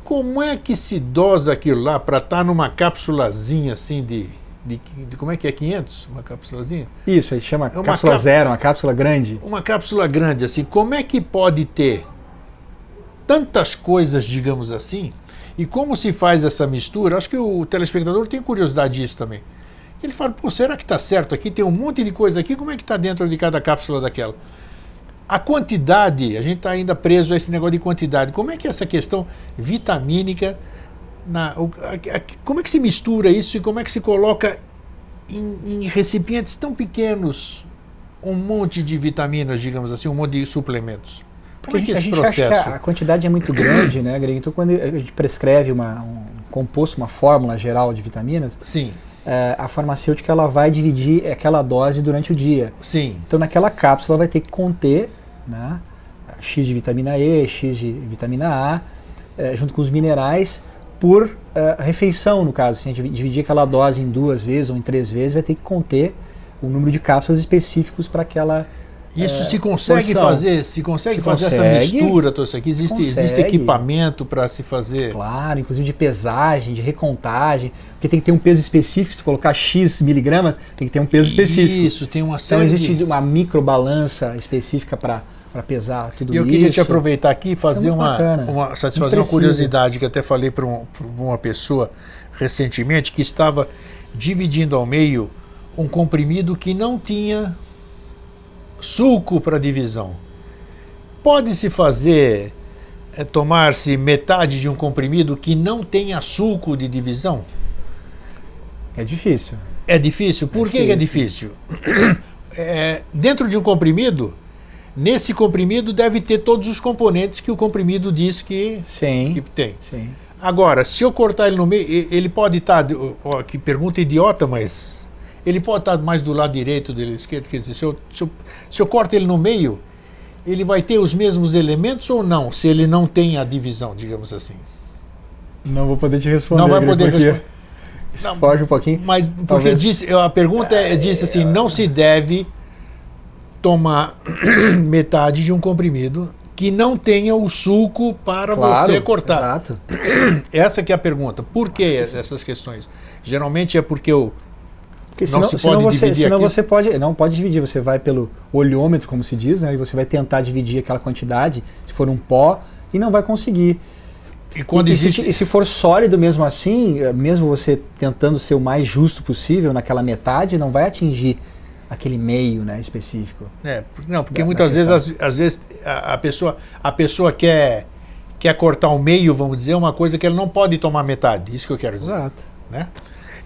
Como é que se dosa aquilo lá para estar numa cápsulazinha assim de como é que é, 500? Uma cápsulazinha? Isso, aí chama uma cápsula zero, uma cápsula grande. Uma cápsula grande, assim, como é que pode ter tantas coisas, digamos assim, e como se faz essa mistura? Acho que o telespectador tem curiosidade disso também. Ele fala, pô, será que está certo aqui? Tem um monte de coisa aqui, como é que está dentro de cada cápsula daquela? A quantidade, a gente está ainda preso a esse negócio de quantidade. Como é que é essa questão vitamínica, como é que se mistura isso e como é que se coloca em recipientes tão pequenos um monte de vitaminas, digamos assim, um monte de suplementos? Como é que é esse processo? Acha que a quantidade é muito grande, né, Greg? Então, quando a gente prescreve um composto, uma fórmula geral de vitaminas, sim, a farmacêutica ela vai dividir aquela dose durante o dia. Sim. Então, naquela cápsula vai ter que conter, né, X de vitamina E, X de vitamina A, junto com os minerais, por refeição, no caso. Se a gente dividir aquela dose em 2 vezes ou em 3 vezes, vai ter que conter o número de cápsulas específicos para aquela isso se consegue porção. fazer? Se consegue fazer essa mistura toda isso aqui? Existe equipamento para se fazer? Claro, inclusive de pesagem, de recontagem, porque tem que ter um peso específico. Se colocar X miligramas, tem que ter um peso específico. Isso, tem uma série. Então existe uma microbalança específica para pesar tudo isso. E eu queria te aproveitar aqui e fazer satisfazer uma curiosidade que eu até falei para uma pessoa recentemente que estava dividindo ao meio um comprimido que não tinha suco para divisão. Pode-se fazer, tomar-se metade de um comprimido que não tenha suco de divisão? É difícil. É difícil? Por que é difícil? Dentro de um comprimido, nesse comprimido deve ter todos os componentes que o comprimido diz que tem. Sim. Agora, se eu cortar ele no meio, ele pode estar, que pergunta idiota, mas ele pode estar mais do lado direito do lado esquerdo. Quer dizer, se eu corto ele no meio, ele vai ter os mesmos elementos ou não, se ele não tem a divisão, digamos assim? Não vou poder te responder. Não vai poder responder. Foge um pouquinho. Mas porque a pergunta disse assim, não se deve tomar metade de um comprimido que não tenha o suco para você cortar. Exato. Essa que é a pergunta. Por que essas questões? Geralmente é porque senão você não pode dividir, você vai pelo olhômetro, como se diz, né, e você vai tentar dividir aquela quantidade, se for um pó, e não vai conseguir. E se for sólido mesmo assim, mesmo você tentando ser o mais justo possível naquela metade, não vai atingir aquele meio, né, específico. Porque muitas vezes, às vezes a pessoa quer cortar o meio, vamos dizer, uma coisa que ela não pode tomar metade, isso que eu quero dizer. Exato. Né?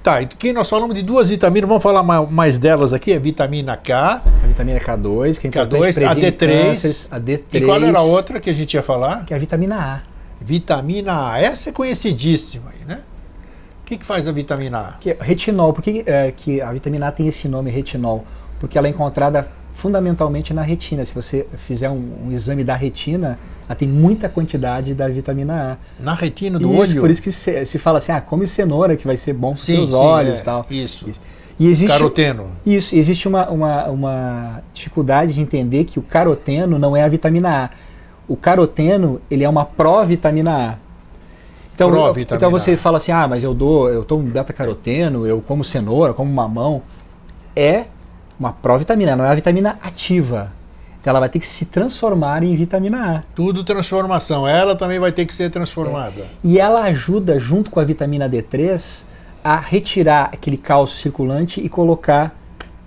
Tá, aqui nós falamos de 2 vitaminas, vamos falar mais delas aqui, a vitamina K. A vitamina K2, que é importante, K2, a D3, a D3. E qual era a outra que a gente ia falar? Que é a vitamina A. Vitamina A, essa é conhecidíssima aí, né? O que faz a vitamina A? Que é retinol. Por que a vitamina A tem esse nome, retinol? Porque ela é encontrada fundamentalmente na retina. Se você fizer um exame da retina, ela tem muita quantidade da vitamina A. Na retina do olho? Por isso que se fala assim, come cenoura que vai ser bom para os seus olhos e tal. Isso. E existe, caroteno. Isso. Existe uma dificuldade de entender que o caroteno não é a vitamina A. O caroteno, ele é uma provitamina A. Então você fala assim, mas eu tomo beta-caroteno, eu como cenoura, como mamão. É uma provitamina, não é a vitamina ativa. Então ela vai ter que se transformar em vitamina A. Tudo transformação, ela também vai ter que ser transformada. E ela ajuda, junto com a vitamina D3, a retirar aquele cálcio circulante e colocar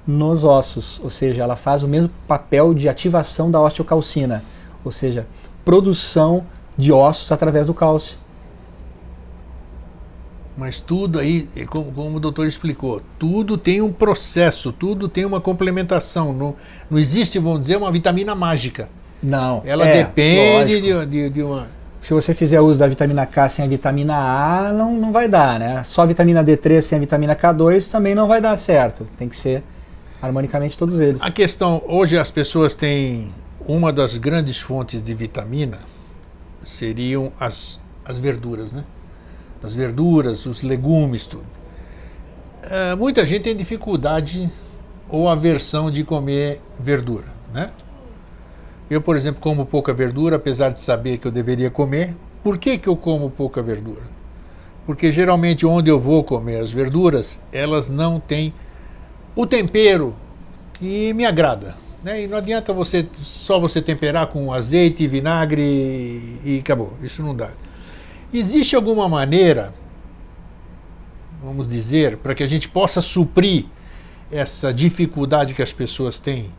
nos ossos. Ou seja, ela faz o mesmo papel de ativação da osteocalcina. Ou seja, produção de ossos através do cálcio. Mas tudo aí, como o doutor explicou, tudo tem um processo, tudo tem uma complementação. Não existe, vamos dizer, uma vitamina mágica. Não. Ela depende de uma... Se você fizer uso da vitamina K sem a vitamina A, não vai dar, né? Só a vitamina D3 sem a vitamina K2 também não vai dar certo. Tem que ser harmonicamente todos eles. A questão, hoje as pessoas têm... Uma das grandes fontes de vitamina seriam as verduras, né? As verduras, os legumes, tudo. Muita gente tem dificuldade ou aversão de comer verdura, né? Eu, por exemplo, como pouca verdura, apesar de saber que eu deveria comer. Por que eu como pouca verdura? porque geralmente onde eu vou comer as verduras, elas não têm o tempero que me agrada, né? E não adianta só você temperar com azeite, vinagre e acabou. Isso não dá. Existe alguma maneira, vamos dizer, para que a gente possa suprir essa dificuldade que as pessoas têm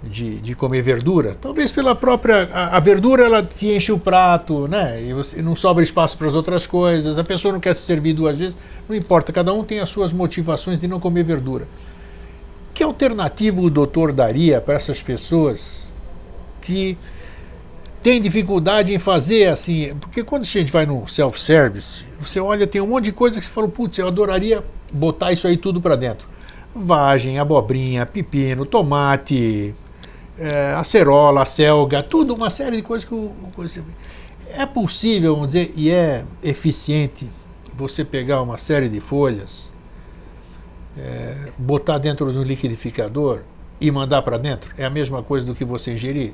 de comer verdura? Talvez pela própria... A verdura, ela te enche o prato, né? E você não sobra espaço para as outras coisas, a pessoa não quer se servir 2 vezes, não importa, cada um tem as suas motivações de não comer verdura. Que alternativa o doutor daria para essas pessoas que têm dificuldade em fazer assim? Porque quando a gente vai no self-service, você olha, tem um monte de coisa que você fala, putz, eu adoraria botar isso aí tudo para dentro. Vagem, abobrinha, pepino, tomate, acerola, acelga, tudo, uma série de coisas que é possível, vamos dizer, e é eficiente você pegar uma série de folhas, botar dentro do liquidificador e mandar para dentro? É a mesma coisa do que você ingerir?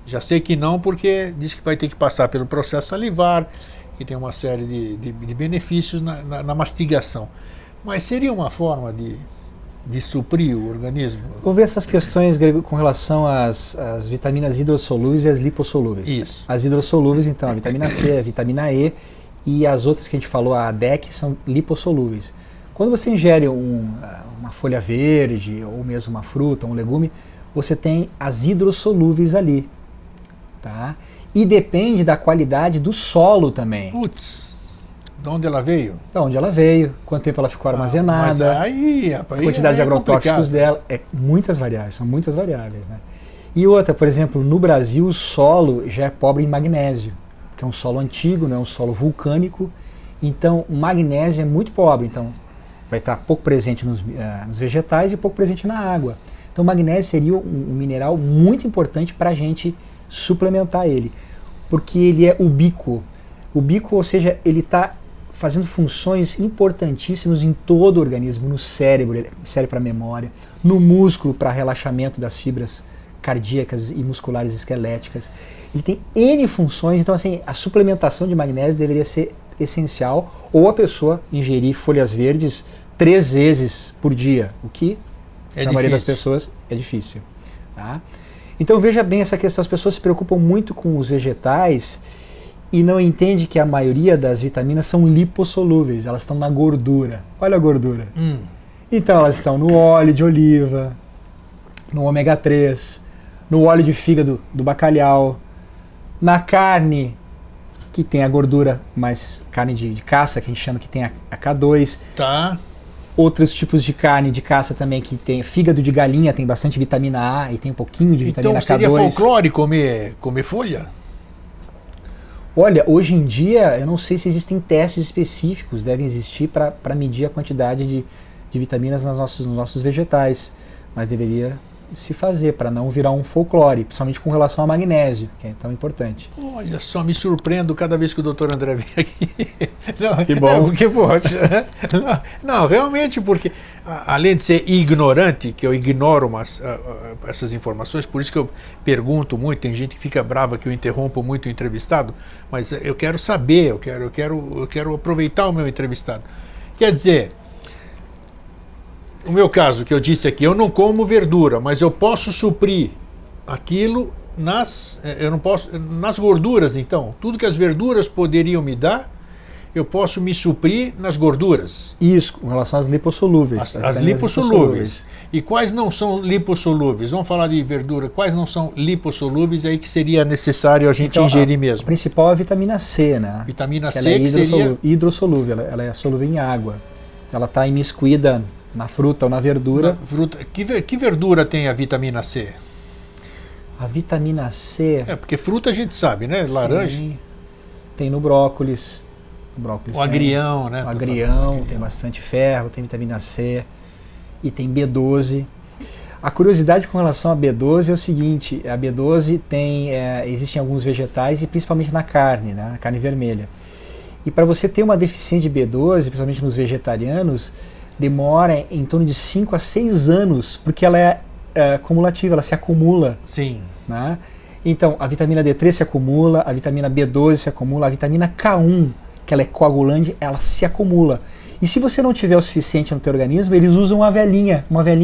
Já sei que não, porque diz que vai ter que passar pelo processo salivar, que tem uma série de benefícios na mastigação. Mas seria uma forma de suprir o organismo? Vamos ver essas questões, Grego, com relação às vitaminas hidrossolúveis e às lipossolúveis. Isso. As hidrossolúveis, então, a vitamina C, a vitamina E, e as outras que a gente falou, a DEC, são lipossolúveis. Quando você ingere uma folha verde, ou mesmo uma fruta, um legume, você tem as hidrossolúveis ali. Tá? E depende da qualidade do solo também. Putz, de onde ela veio? De onde ela veio, quanto tempo ela ficou armazenada, mas aí, rapaz, a quantidade de agrotóxicos complicado dela. Muitas variáveis, são muitas variáveis. Né? E outra, por exemplo, no Brasil o solo já é pobre em magnésio, que é um solo antigo, né, um solo vulcânico, então o magnésio é muito pobre, então vai estar pouco presente nos vegetais e pouco presente na água. Então o magnésio seria um mineral muito importante para a gente suplementar ele, porque ele é ubíquo. Ubíquo, ou seja, ele está fazendo funções importantíssimas em todo o organismo, no cérebro, ele serve para memória, no músculo para relaxamento das fibras cardíacas e musculares esqueléticas. Ele tem N funções, então assim, a suplementação de magnésio deveria ser essencial, ou a pessoa ingerir folhas verdes 3 vezes por dia, o que para a maioria das pessoas é difícil. Tá? Então veja bem essa questão, as pessoas se preocupam muito com os vegetais e não entendem que a maioria das vitaminas são lipossolúveis, elas estão na gordura. Olha a gordura. Então elas estão no óleo de oliva, no ômega 3, no óleo de fígado do bacalhau, na carne, que tem a gordura, mais carne de caça, que a gente chama que tem a K2. Tá. Outros tipos de carne de caça também, que tem fígado de galinha, tem bastante vitamina A e tem um pouquinho de vitamina K2. Então seria folclore comer folha? Olha, hoje em dia, eu não sei se existem testes específicos, devem existir para medir a quantidade de vitaminas nos nossos vegetais, mas deveria se fazer para não virar um folclore, principalmente com relação ao magnésio, que é tão importante. Olha só, me surpreendo cada vez que o doutor André vem aqui. Não, que bom. Porque, poxa, não, realmente, porque além de ser ignorante, que eu ignoro essas informações, por isso que eu pergunto muito, tem gente que fica brava que eu interrompo muito o entrevistado, mas eu quero saber, eu quero aproveitar o meu entrevistado. Quer dizer, no meu caso, que eu disse aqui, eu não como verdura, mas eu posso suprir aquilo nas gorduras, então. Tudo que as verduras poderiam me dar, eu posso me suprir nas gorduras. Isso, com relação às lipossolúveis. As lipossolúveis. E quais não são lipossolúveis? Vamos falar de verdura. Quais não são lipossolúveis aí que seria necessário a gente ingerir mesmo? A principal é a vitamina C, né? Vitamina C, ela é seria hidrossolúvel, ela é solúvel em água. Ela está imiscuída na fruta ou na verdura. Que verdura tem a vitamina C? A vitamina C... porque fruta a gente sabe, né? Laranja. Sim, tem no brócolis. O agrião, né? O agrião, tem bastante ferro, tem vitamina C e tem B12. A curiosidade com relação a B12 é o seguinte, a B12 existe em alguns vegetais e principalmente na carne, né? Na carne vermelha. E para você ter uma deficiência de B12, principalmente nos vegetarianos, demora em torno de 5 a 6 anos, porque ela é cumulativa, ela se acumula. Sim. Né? Então, a vitamina D3 se acumula, a vitamina B12 se acumula, a vitamina K1, que ela é coagulante, ela se acumula. E se você não tiver o suficiente no teu organismo, eles usam uma velhinha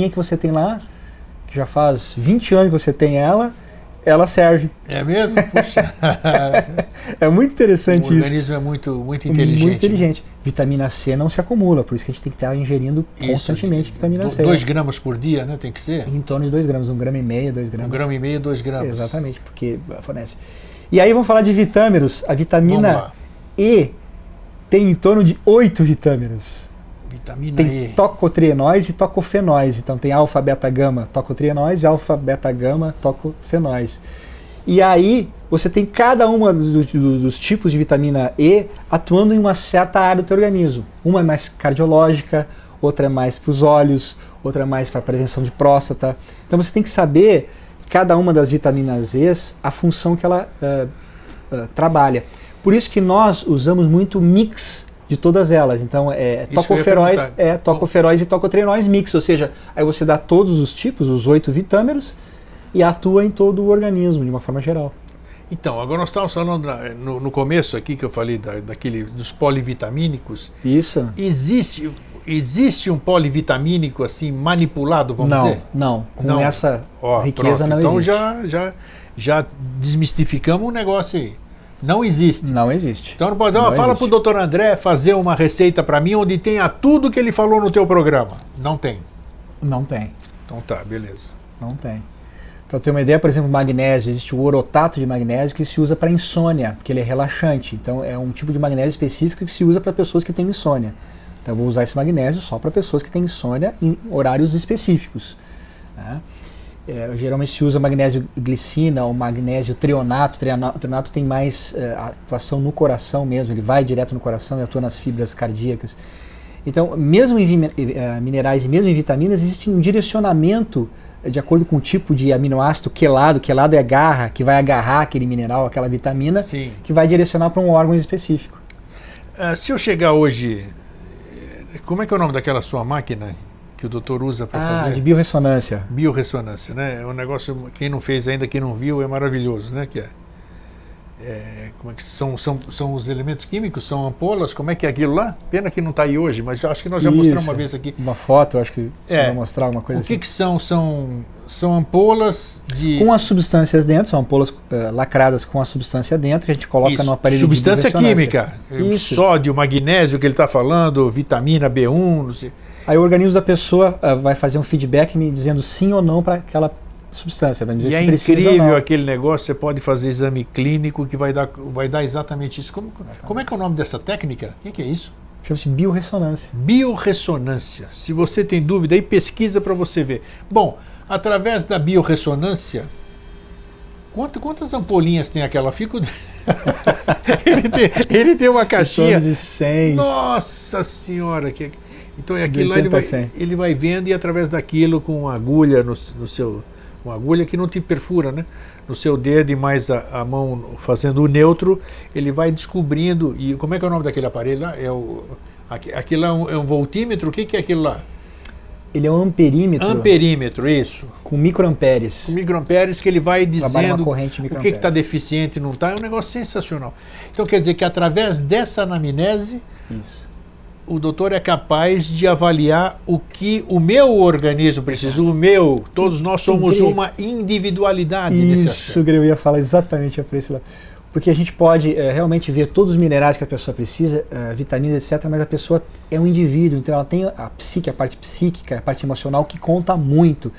que você tem lá, que já faz 20 anos que você tem ela serve. É mesmo? Puxa. É muito interessante isso. O organismo é muito inteligente. Muito inteligente. Vitamina C não se acumula, por isso que a gente tem que estar ingerindo constantemente vitamina C. 2 gramas por dia, né? Tem que ser? Em torno de 2 gramas, 1,5 grama, 2 gramas. 1,5 grama, 2 gramas. Exatamente, porque fornece. E aí vamos falar de vitâmeros. A vitamina E tem em torno de 8 vitâmeros. Vitamina tem E. Tocotrienóis e tocofenóis. Então tem alfa, beta, gama, tocotrienóis e alfa, beta, gama, tocofenóis. E aí você tem cada uma dos tipos de vitamina E atuando em uma certa área do teu organismo. Uma é mais cardiológica, outra é mais para os olhos, outra é mais para a prevenção de próstata. Então você tem que saber, cada uma das vitaminas E, a função que ela trabalha. Por isso que nós usamos muito mix de todas elas. Então tocoferóis e tocotrienóis mix, ou seja, aí você dá todos os tipos, os 8 vitâmeros, e atua em todo o organismo, de uma forma geral. Então, agora nós estávamos falando no começo aqui, que eu falei dos polivitamínicos. Isso. Existe um polivitamínico assim manipulado, vamos dizer? Não, com essa riqueza pronto. não existe. Então já desmistificamos um negócio aí. Não existe. Não existe. Então não pode dizer, fala para o Dr. André fazer uma receita para mim onde tenha tudo que ele falou no teu programa. Não tem. Não tem. Então tá, beleza. Não tem. Para ter uma ideia, por exemplo, magnésio, existe o orotato de magnésio que se usa para insônia, porque ele é relaxante. Então é um tipo de magnésio específico que se usa para pessoas que têm insônia. Então eu vou usar esse magnésio só para pessoas que têm insônia em horários específicos. Né? Geralmente se usa magnésio glicina ou magnésio trionato. O trionato tem mais atuação no coração mesmo, ele vai direto no coração e atua nas fibras cardíacas. Então, mesmo em minerais e mesmo em vitaminas, existe um direcionamento de acordo com o tipo de aminoácido quelado. Quelado é a garra, que vai agarrar aquele mineral, aquela vitamina, sim, que vai direcionar para um órgão específico. Se eu chegar hoje, como é que é o nome daquela sua máquina que o doutor usa para fazer? De biorressonância. Biorressonância, né? É um negócio, quem não fez ainda, quem não viu, é maravilhoso, né? Como é que são os elementos químicos? São ampolas? Como é que é aquilo lá? Pena que não está aí hoje, mas acho que nós já mostramos uma vez aqui. Uma foto, acho que você vai mostrar alguma coisa assim. O que são? São ampolas de... Com as substâncias dentro, são ampolas lacradas com a substância dentro, que a gente coloca no aparelho de substância química. Isso. Sódio, magnésio que ele está falando, vitamina B1, não sei. Aí o organismo da pessoa vai fazer um feedback me dizendo sim ou não para aquela substância. Vai dizer se precisa ou não. É incrível aquele negócio, você pode fazer exame clínico que vai dar exatamente isso. Como é que é o nome dessa técnica? O que é isso? Chama-se biorressonância. Biorressonância. Se você tem dúvida, aí pesquisa para você ver. Bom, através da biorressonância, quantas ampolinhas tem aquela? ele tem uma caixinha de 100. Nossa senhora! Então aquilo lá ele vai vendo, e através daquilo, com uma agulha no seu... Uma agulha que não te perfura, né? No seu dedo e mais a mão fazendo o neutro, ele vai descobrindo. E como é que é o nome daquele aparelho lá? Aquilo lá é um voltímetro? O que é aquilo lá? Ele é um amperímetro. Amperímetro, isso. Com microamperes. Com microamperes, que ele vai dizendo o que está deficiente e não está. É um negócio sensacional. Então quer dizer que através dessa anamnese, isso, o doutor é capaz de avaliar o que o meu organismo precisa. Todos nós somos uma individualidade nesse aspecto. Isso, eu ia falar exatamente para esse lado. Porque a gente pode realmente ver todos os minerais que a pessoa precisa, vitaminas, etc., mas a pessoa é um indivíduo, então ela tem a psique, a parte psíquica, a parte emocional que conta muito.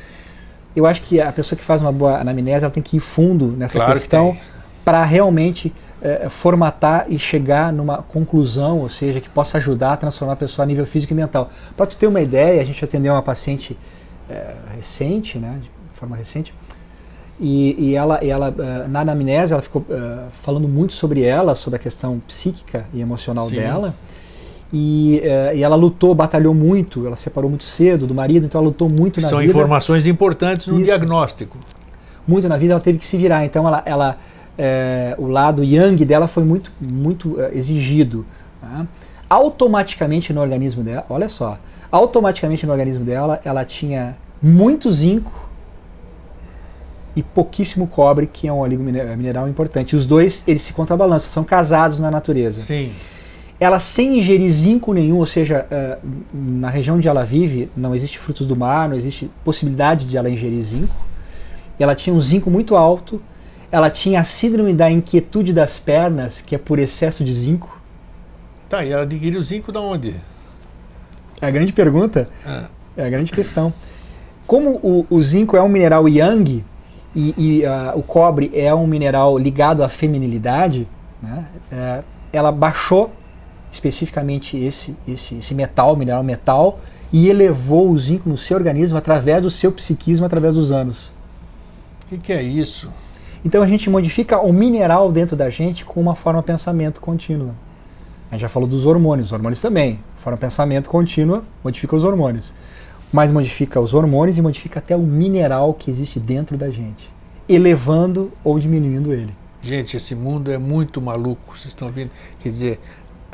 Eu acho que a pessoa que faz uma boa anamnese, ela tem que ir fundo nessa questão para realmente formatar e chegar numa conclusão, ou seja, que possa ajudar a transformar a pessoa a nível físico e mental. Para tu ter uma ideia, a gente atendeu uma paciente recente, né, de forma recente, e ela na anamnese, ela ficou falando muito sobre a questão psíquica e emocional dela, e ela lutou, batalhou muito, ela separou muito cedo do marido, então ela lutou muito na vida. São informações importantes no diagnóstico. Muito na vida, ela teve que se virar, então o lado yang dela foi muito exigido. Né? Automaticamente no organismo dela, olha só, ela tinha muito zinco e pouquíssimo cobre, que é um oligomineral importante. Os dois, eles se contrabalançam, são casados na natureza. Sim. ela sem ingerir zinco nenhum, ou seja, na região onde ela vive não existe frutos do mar, não existe possibilidade de ela ingerir zinco. Ela tinha um zinco muito alto, ela tinha a síndrome da inquietude das pernas, que é por excesso de zinco. Tá, e ela adquiriu zinco de onde? É a grande pergunta, é a grande questão. Como o zinco é um mineral yang e o cobre é um mineral ligado à feminilidade, né, ela baixou especificamente esse metal, mineral metal, e elevou o zinco no seu organismo através do seu psiquismo, através dos anos. O que é isso? Então a gente modifica o mineral dentro da gente com uma forma de pensamento contínua. A gente já falou dos hormônios também. Forma de pensamento contínua modifica os hormônios. Mas modifica os hormônios e modifica até o mineral que existe dentro da gente, elevando ou diminuindo ele. Gente, esse mundo é muito maluco, vocês estão vendo? Quer dizer...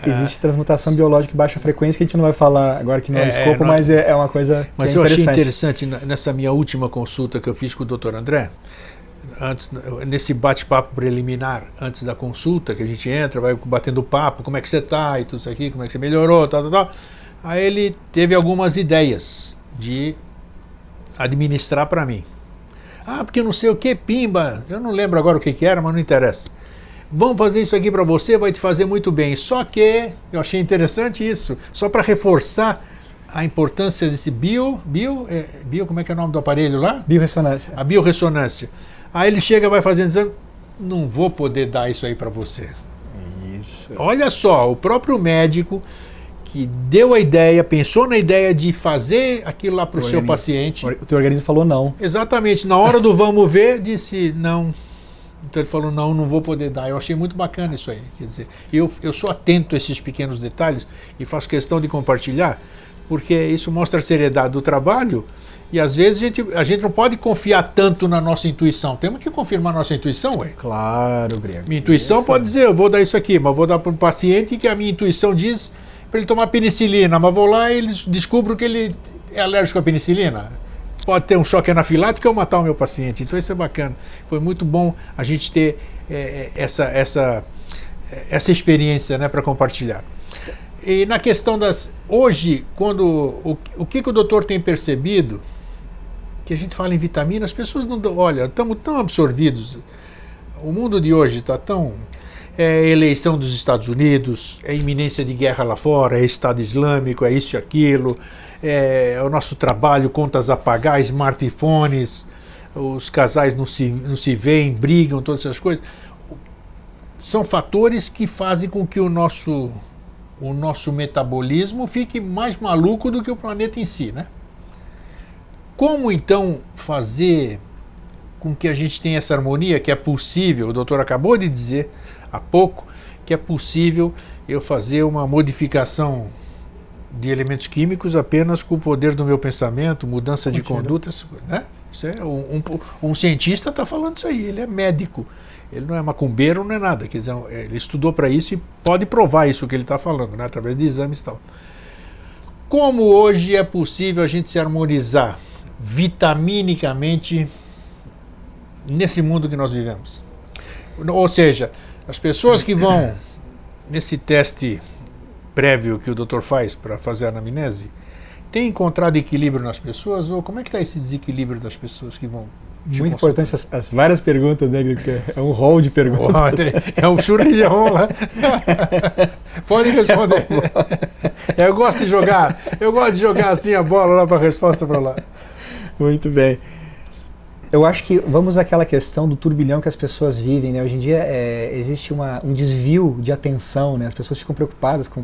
Existe transmutação biológica em baixa frequência, que a gente não vai falar agora que não é escopo, mas é uma coisa que mas é eu achei interessante, nessa minha última consulta que eu fiz com o Dr. André, nesse bate-papo preliminar, antes da consulta, que a gente entra, vai batendo papo, como é que você está e tudo isso aqui, como é que você melhorou, tal. Aí ele teve algumas ideias de administrar para mim. Porque não sei o que, pimba, eu não lembro agora o que era, mas não interessa. Vamos fazer isso aqui para você, vai te fazer muito bem. Só que, eu achei interessante isso, só para reforçar a importância desse bio, como é que é o nome do aparelho lá? Biorressonância. A biorressonância. Aí ele chega e vai fazendo, dizendo, não vou poder dar isso aí para você. Isso. Olha só, o próprio médico que deu a ideia, pensou na ideia de fazer aquilo lá para o seu paciente. O teu organismo falou não. Exatamente, na hora do vamos ver, disse não. Então ele falou, não vou poder dar. Eu achei muito bacana isso aí. Quer dizer, eu sou atento a esses pequenos detalhes e faço questão de compartilhar, porque isso mostra a seriedade do trabalho e às vezes a gente não pode confiar tanto na nossa intuição. Temos que confirmar a nossa intuição, ué. Claro, Grego. Minha intuição pode dizer, eu vou dar isso aqui, mas vou dar para um paciente que a minha intuição diz para ele tomar penicilina, mas vou lá e eles descubro que ele é alérgico à penicilina. Pode ter um choque anafilático ou matar o meu paciente. Então isso é bacana. Foi muito bom a gente ter essa experiência, né, para compartilhar. E na questão hoje, o que o doutor tem percebido, que a gente fala em vitamina, as pessoas não dão, olha, estamos tão absorvidos. O mundo de hoje está tão... eleição dos Estados Unidos, iminência de guerra lá fora, Estado Islâmico, isso e aquilo, o nosso trabalho, contas a pagar, smartphones, os casais não se veem, brigam, todas essas coisas. São fatores que fazem com que o nosso metabolismo fique mais maluco do que o planeta em si, né? Como então fazer com que a gente tenha essa harmonia, que é possível? O doutor acabou de dizer há pouco que é possível eu fazer uma modificação de elementos químicos apenas com o poder do meu pensamento, mudança de conduta, né? Isso é, um cientista está falando isso aí, ele é médico, ele não é macumbeiro, não é nada, quer dizer, ele estudou para isso e pode provar isso que ele está falando, né? Através de exames e tal. Como hoje é possível a gente se harmonizar vitaminicamente nesse mundo que nós vivemos? Ou seja, as pessoas que vão nesse teste prévio que o doutor faz para fazer a anamnese, tem encontrado equilíbrio nas pessoas? Ou como é que está esse desequilíbrio das pessoas que vão? Muito importante as várias perguntas, né, Grego? É um rol de perguntas. É um churrilhão lá. Pode responder. Eu gosto de jogar assim a bola lá para a resposta para lá. Muito bem. Eu acho que vamos àquela questão do turbilhão que as pessoas vivem, né? Hoje em dia existe um desvio de atenção, né? As pessoas ficam preocupadas com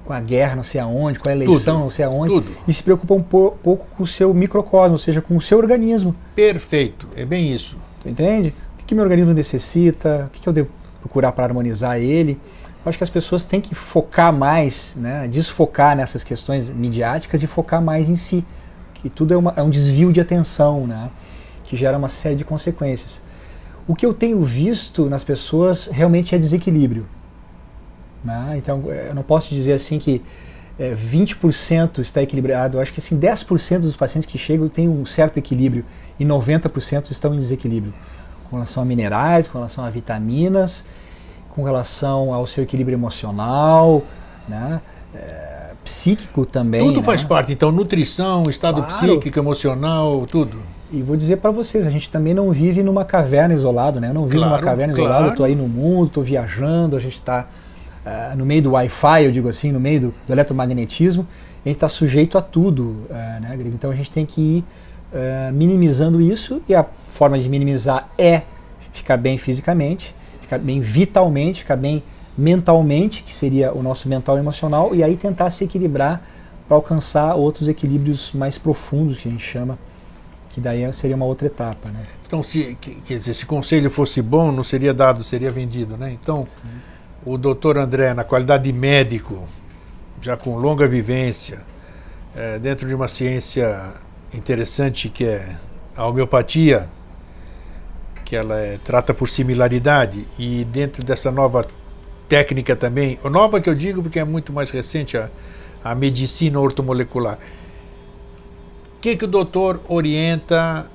a guerra não sei aonde, com a eleição não sei aonde, e se preocupam pouco com o seu microcosmo, ou seja, com o seu organismo. Perfeito, é bem isso. Tu entende? O que meu organismo necessita, o que eu devo procurar para harmonizar ele. Eu acho que as pessoas têm que focar mais, né? Desfocar nessas questões midiáticas e focar mais em si, que tudo é um desvio de atenção, né? Que gera uma série de consequências. O que eu tenho visto nas pessoas realmente é desequilíbrio. Né? Então, eu não posso dizer assim que 20% está equilibrado. Eu acho que assim, 10% dos pacientes que chegam têm um certo equilíbrio e 90% estão em desequilíbrio. Com relação a minerais, com relação a vitaminas, com relação ao seu equilíbrio emocional, né? Psíquico também. Tudo né? faz parte, então, nutrição, estado psíquico, emocional, tudo. E vou dizer para vocês, a gente também não vive numa caverna isolado, né? Eu não vivo numa caverna isolada, eu estou aí no mundo, estou viajando, a gente está no meio do Wi-Fi, eu digo assim, no meio do eletromagnetismo, a gente está sujeito a tudo, né, Grego? Então a gente tem que ir minimizando isso, e a forma de minimizar é ficar bem fisicamente, ficar bem vitalmente, ficar bem mentalmente, que seria o nosso mental e emocional, e aí tentar se equilibrar para alcançar outros equilíbrios mais profundos, que a gente chama, que daí seria uma outra etapa, né? Então, quer dizer, se conselho fosse bom, não seria dado, seria vendido, né? Então, sim, o doutor André, na qualidade de médico, já com longa vivência, dentro de uma ciência interessante que é a homeopatia, que ela trata por similaridade, e dentro dessa nova técnica também, nova que eu digo porque é muito mais recente, a medicina ortomolecular. O que o doutor orienta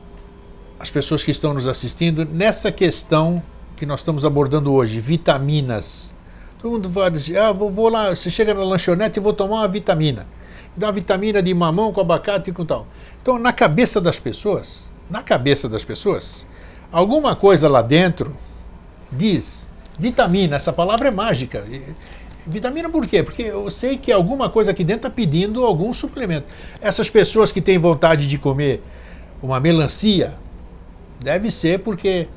as pessoas que estão nos assistindo nessa questão que nós estamos abordando hoje, vitaminas? Todo mundo vai dizer, vou lá, você chega na lanchonete e vou tomar uma vitamina. Dá uma vitamina de mamão com abacate e com tal. Então, na cabeça das pessoas, alguma coisa lá dentro diz vitamina, essa palavra é mágica. Vitamina por quê? Porque eu sei que alguma coisa aqui dentro está pedindo algum suplemento. Essas pessoas que têm vontade de comer uma melancia, deve ser porque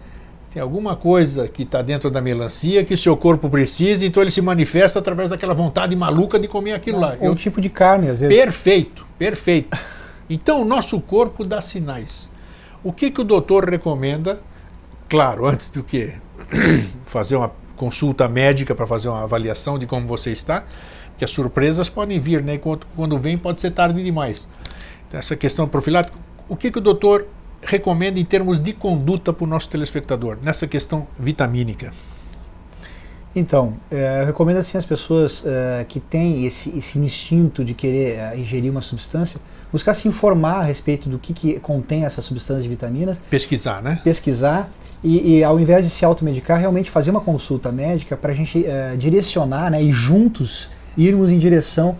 tem alguma coisa que está dentro da melancia que seu corpo precisa, então ele se manifesta através daquela vontade maluca de comer aquilo lá. Ou tipo de carne, às vezes. Perfeito, perfeito. Então o nosso corpo dá sinais. O que o doutor recomenda? Claro, antes do que fazer uma consulta médica para fazer uma avaliação de como você está, que as surpresas podem vir, né? Quando vem pode ser tarde demais. Então, essa questão profilática, o que o doutor recomenda em termos de conduta para o nosso telespectador, nessa questão vitamínica? Então, eu recomendo assim as pessoas que têm esse instinto de querer ingerir uma substância, buscar se informar a respeito do que contém essa substância de vitaminas. Pesquisar, né? Pesquisar e ao invés de se automedicar, realmente fazer uma consulta médica para a gente direcionar, né, e juntos irmos em direção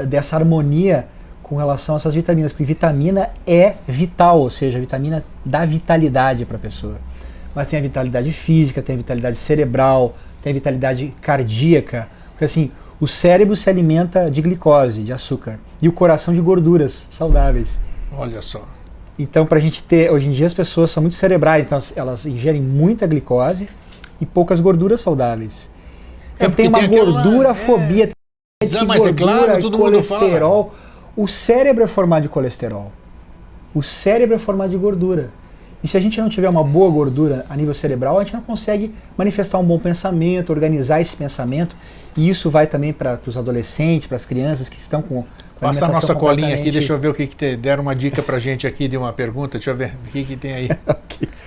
dessa harmonia com relação a essas vitaminas, porque vitamina é vital, ou seja, a vitamina dá vitalidade para a pessoa. Mas tem a vitalidade física, tem a vitalidade cerebral, tem a vitalidade cardíaca, porque assim, o cérebro se alimenta de glicose, de açúcar, e o coração de gorduras saudáveis. Olha só. Então, para a gente ter, hoje em dia as pessoas são muito cerebrais, então elas ingerem muita glicose e poucas gorduras saudáveis. Então tem uma gordurafobia, mas é claro, todo mundo colesterol. Fala. O cérebro é formado de colesterol. O cérebro é formado de gordura. E se a gente não tiver uma boa gordura a nível cerebral, a gente não consegue manifestar um bom pensamento, organizar esse pensamento. E isso vai também para os adolescentes, para as crianças que estão com Passa a nossa colinha aqui, deixa eu ver o que deram uma dica pra gente aqui de uma pergunta, deixa eu ver o que tem aí.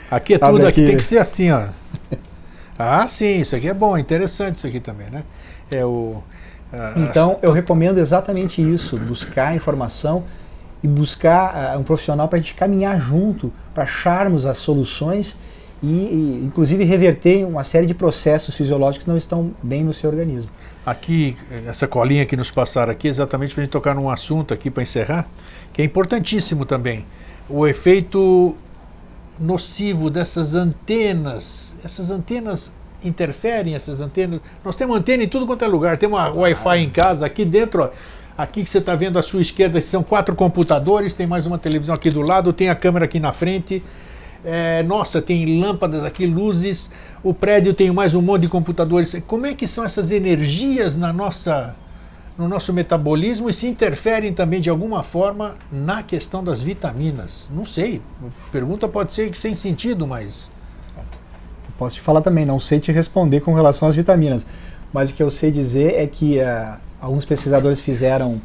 Aqui é tudo, aqui tem que ser assim, ó. Ah, sim, isso aqui é bom, interessante isso aqui também, né? Então, eu recomendo exatamente isso, buscar informação e buscar um profissional para a gente caminhar junto, para acharmos as soluções e, inclusive, reverter uma série de processos fisiológicos que não estão bem no seu organismo. Aqui, essa colinha que nos passaram aqui, exatamente para a gente tocar num assunto aqui para encerrar, que é importantíssimo também. O efeito nocivo dessas antenas. Essas antenas interferem, essas antenas. Nós temos antena em tudo quanto é lugar. Temos uma Wi-Fi em casa, aqui dentro, ó, aqui que você está vendo à sua esquerda, são 4 computadores, tem mais uma televisão aqui do lado, tem a câmera aqui na frente. Nossa, tem lâmpadas aqui, luzes, o prédio tem mais um monte de computadores. Como é que são essas energias no nosso metabolismo e se interferem também de alguma forma na questão das vitaminas? Não sei, a pergunta pode ser que sem sentido, mas... Eu posso te falar também, não sei te responder com relação às vitaminas, mas o que eu sei dizer é que alguns pesquisadores fizeram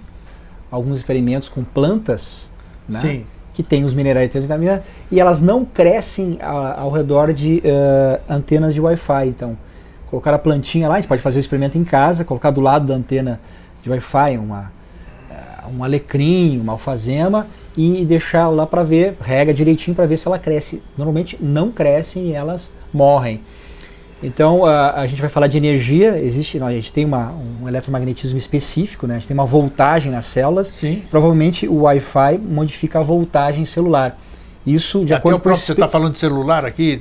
alguns experimentos com plantas, né? Sim. Que tem os minerais e as vitaminas, e elas não crescem ao redor de antenas de Wi-Fi. Então, colocar a plantinha lá, a gente pode fazer o experimento em casa, colocar do lado da antena de Wi-Fi um alecrim, uma alfazema, e deixar lá para ver, rega direitinho para ver se ela cresce. Normalmente não crescem e elas morrem. Então, a gente vai falar de energia. A gente tem um eletromagnetismo específico, né? A gente tem uma voltagem nas células. Sim. Provavelmente o Wi-Fi modifica a voltagem celular. Isso de acordo com você está falando de celular aqui?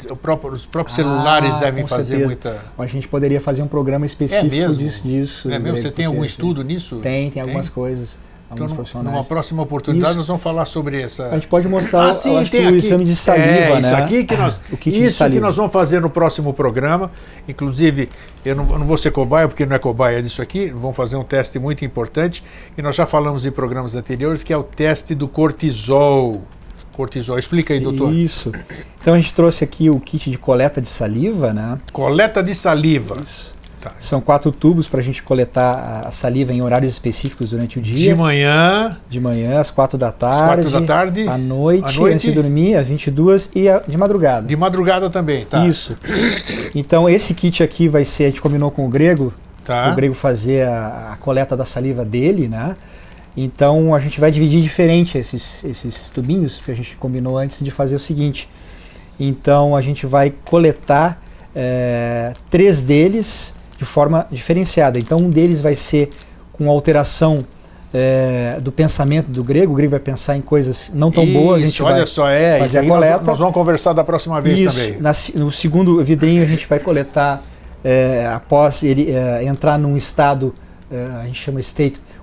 Os próprios celulares devem fazer muita... A gente poderia fazer um programa específico disso. É mesmo? Você tem algum estudo nisso? Tem algumas coisas. Então, numa próxima oportunidade, nós vamos falar sobre essa... A gente pode mostrar tem o exame de saliva, né? Isso aqui que nós, que nós vamos fazer no próximo programa. Inclusive, eu não vou ser cobaia, porque não é cobaia disso aqui. Vamos fazer um teste muito importante, que nós já falamos em programas anteriores, que é o teste do cortisol. Explica aí, doutor. Isso. Então, a gente trouxe aqui o kit de coleta de saliva, né? Coleta de saliva. Isso. Tá. São 4 tubos para a gente coletar a saliva em horários específicos durante o dia. De manhã. Às 4 da tarde. À noite, antes de dormir, às 22 e de madrugada. De madrugada também, tá? Isso. Então esse kit aqui vai ser, a gente combinou com o Grego, o Grego fazer a coleta da saliva dele, né? Então a gente vai dividir diferente esses tubinhos, que a gente combinou antes de fazer o seguinte. Então a gente vai coletar 3 deles de forma diferenciada. Então um deles vai ser com alteração do pensamento do Grego. O Grego vai pensar em coisas não tão boas. A gente vai fazer a coleta. Nós vamos conversar da próxima vez também. No segundo vidrinho a gente vai coletar após ele entrar num estado, a gente chama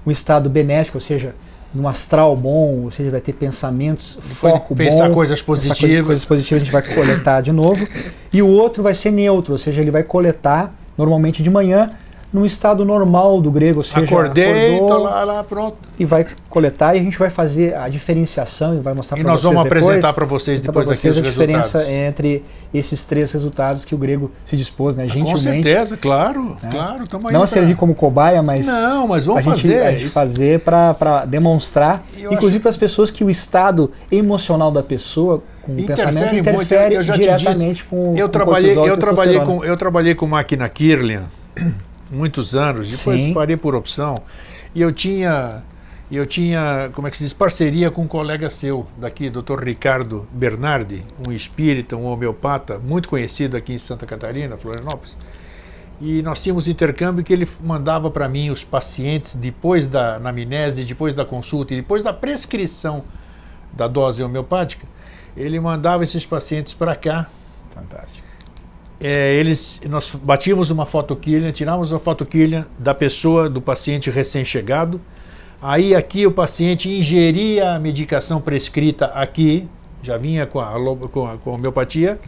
um estado benéfico, ou seja, num astral bom, ou seja, vai ter pensamentos, foco bom. Pensar coisas positivas. Coisas positivas a gente vai coletar de novo. E o outro vai ser neutro, ou seja, ele vai coletar normalmente de manhã, num estado normal do Grego, ou seja, acordei, tô lá, pronto. E vai coletar e a gente vai fazer a diferenciação e vai mostrar para vocês. E nós vamos apresentar para vocês depois aqui os resultados. A diferença entre esses 3 resultados que o Grego se dispôs, né, gentilmente. Com certeza, claro, claro. Não a servir como cobaia, mas vamos fazer para demonstrar, inclusive para as pessoas, que o estado emocional da pessoa com o pensamento interfere diretamente com o cortisol. Eu trabalhei com máquina Kirlian muitos anos, depois parei por opção, e eu tinha, como é que se diz, parceria com um colega seu daqui, Dr. Ricardo Bernardi, um espírita, um homeopata, muito conhecido aqui em Santa Catarina, Florianópolis, e nós tínhamos intercâmbio que ele mandava para mim os pacientes depois da anamnese, depois da consulta e depois da prescrição da dose homeopática, ele mandava esses pacientes para cá. Fantástico. Nós batíamos uma fotoquilha, tirávamos a fotoquilha da pessoa, do paciente recém-chegado. Aí aqui o paciente ingeria a medicação prescrita aqui, já vinha com a homeopatia.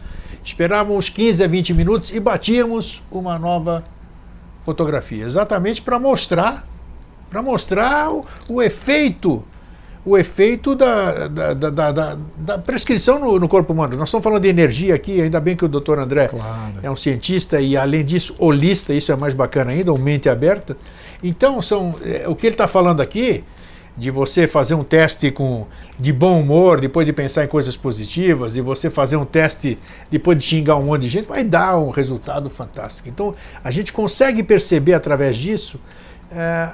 Esperávamos 15 a 20 minutos e batíamos uma nova fotografia, exatamente para mostrar o efeito da prescrição no corpo humano. Nós estamos falando de energia aqui, ainda bem que o Dr. André é um cientista e, além disso, holista, isso é mais bacana ainda, uma mente aberta. Então, o que ele está falando aqui, de você fazer um teste de bom humor, depois de pensar em coisas positivas, e você fazer um teste depois de xingar um monte de gente, vai dar um resultado fantástico. Então, a gente consegue perceber através disso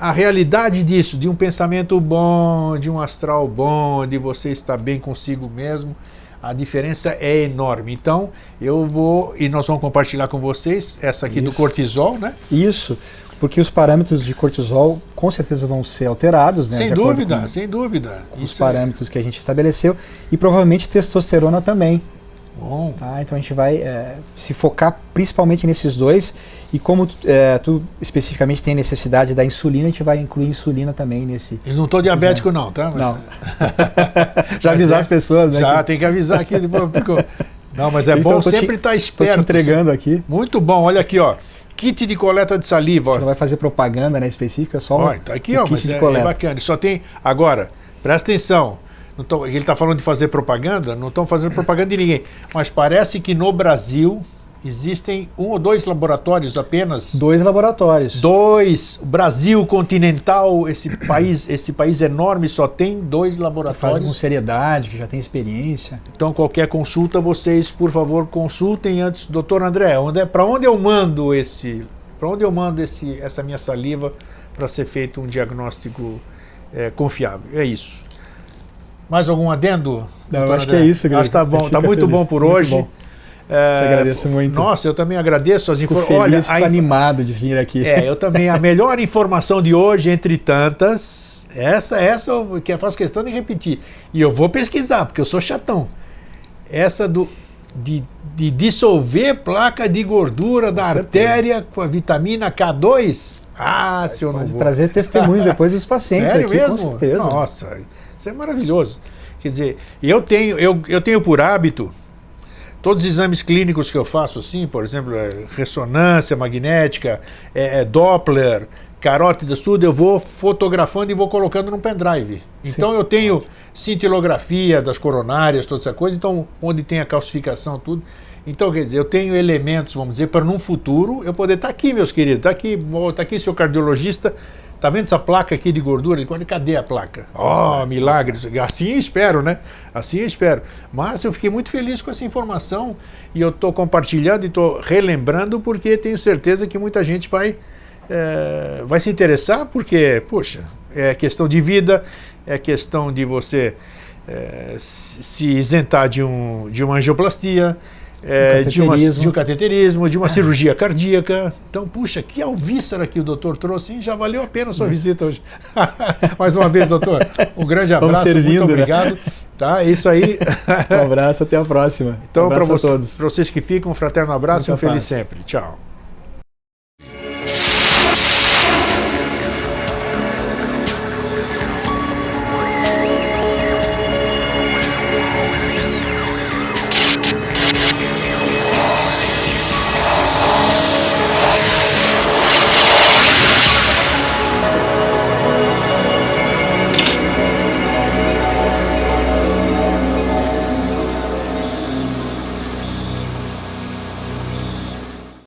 a realidade disso, de um pensamento bom, de um astral bom, de você estar bem consigo mesmo. A diferença é enorme. Então, nós vamos compartilhar com vocês essa aqui do cortisol, né? Isso, porque os parâmetros de cortisol com certeza vão ser alterados, né? Sem dúvida. Com os parâmetros que a gente estabeleceu, e provavelmente testosterona também. Bom. Então a gente vai se focar principalmente nesses dois, e como tu especificamente tem necessidade da insulina, a gente vai incluir insulina também nesse... Eu não estou diabético não, tá? Não. Já avisar as pessoas, né? Já, tem que avisar aqui, depois ficou... Não, mas é bom sempre estar esperto. Estou te entregando aqui. Muito bom, olha aqui, ó. Kit de coleta de saliva. A gente não vai fazer propaganda, né, específica, só tá aqui, ó, mas é bacana. Só tem... Agora, presta atenção. Ele está falando de fazer propaganda, não estão fazendo propaganda de ninguém. Mas parece que no Brasil existem 1 ou 2 laboratórios apenas. 2 laboratórios. 2. O Brasil continental, esse país enorme, só tem 2 laboratórios. Faz com seriedade, que já tem experiência. Então, qualquer consulta, vocês, por favor, consultem antes. Doutor André, para onde eu mando essa minha saliva para ser feito um diagnóstico confiável? É isso. Mais algum adendo? Não, eu acho que é isso. Acho que tá bom, tá muito bom por hoje. Bom. Te agradeço muito. Nossa, eu também agradeço as informações. Olha, fico animado de vir aqui. Eu também. A melhor informação de hoje, entre tantas, essa eu que faço questão de repetir. E eu vou pesquisar, porque eu sou chatão. Essa de dissolver placa de gordura da artéria com a vitamina K2. Se eu não vou trazer testemunhos depois dos pacientes. Sério aqui, mesmo? com certeza. Nossa, isso é maravilhoso. Quer dizer, eu tenho por hábito, todos os exames clínicos que eu faço, assim, por exemplo, ressonância magnética, Doppler, carótidas, tudo, eu vou fotografando e vou colocando num pendrive. Então eu tenho cintilografia das coronárias, toda essa coisa, então onde tem a calcificação, tudo. Então, quer dizer, eu tenho elementos, vamos dizer, para num futuro eu poder estar aqui, meus queridos, tá aqui seu cardiologista, tá vendo essa placa aqui de gordura? Cadê a placa? Milagre! Assim eu espero, né? Assim eu espero. Mas eu fiquei muito feliz com essa informação e eu estou compartilhando e estou relembrando porque tenho certeza que muita gente vai se interessar, porque, poxa, é questão de vida, é questão de você se isentar de uma angioplastia, de um cateterismo, de uma cirurgia cardíaca. Então, puxa, que alvíssara que o doutor trouxe, hein? Já valeu a pena a sua visita hoje. Mais uma vez, doutor, um grande abraço, muito obrigado. Né? Tá, isso aí. Um abraço, até a próxima. Então, para vocês que ficam, um fraterno abraço e um feliz sempre. Tchau.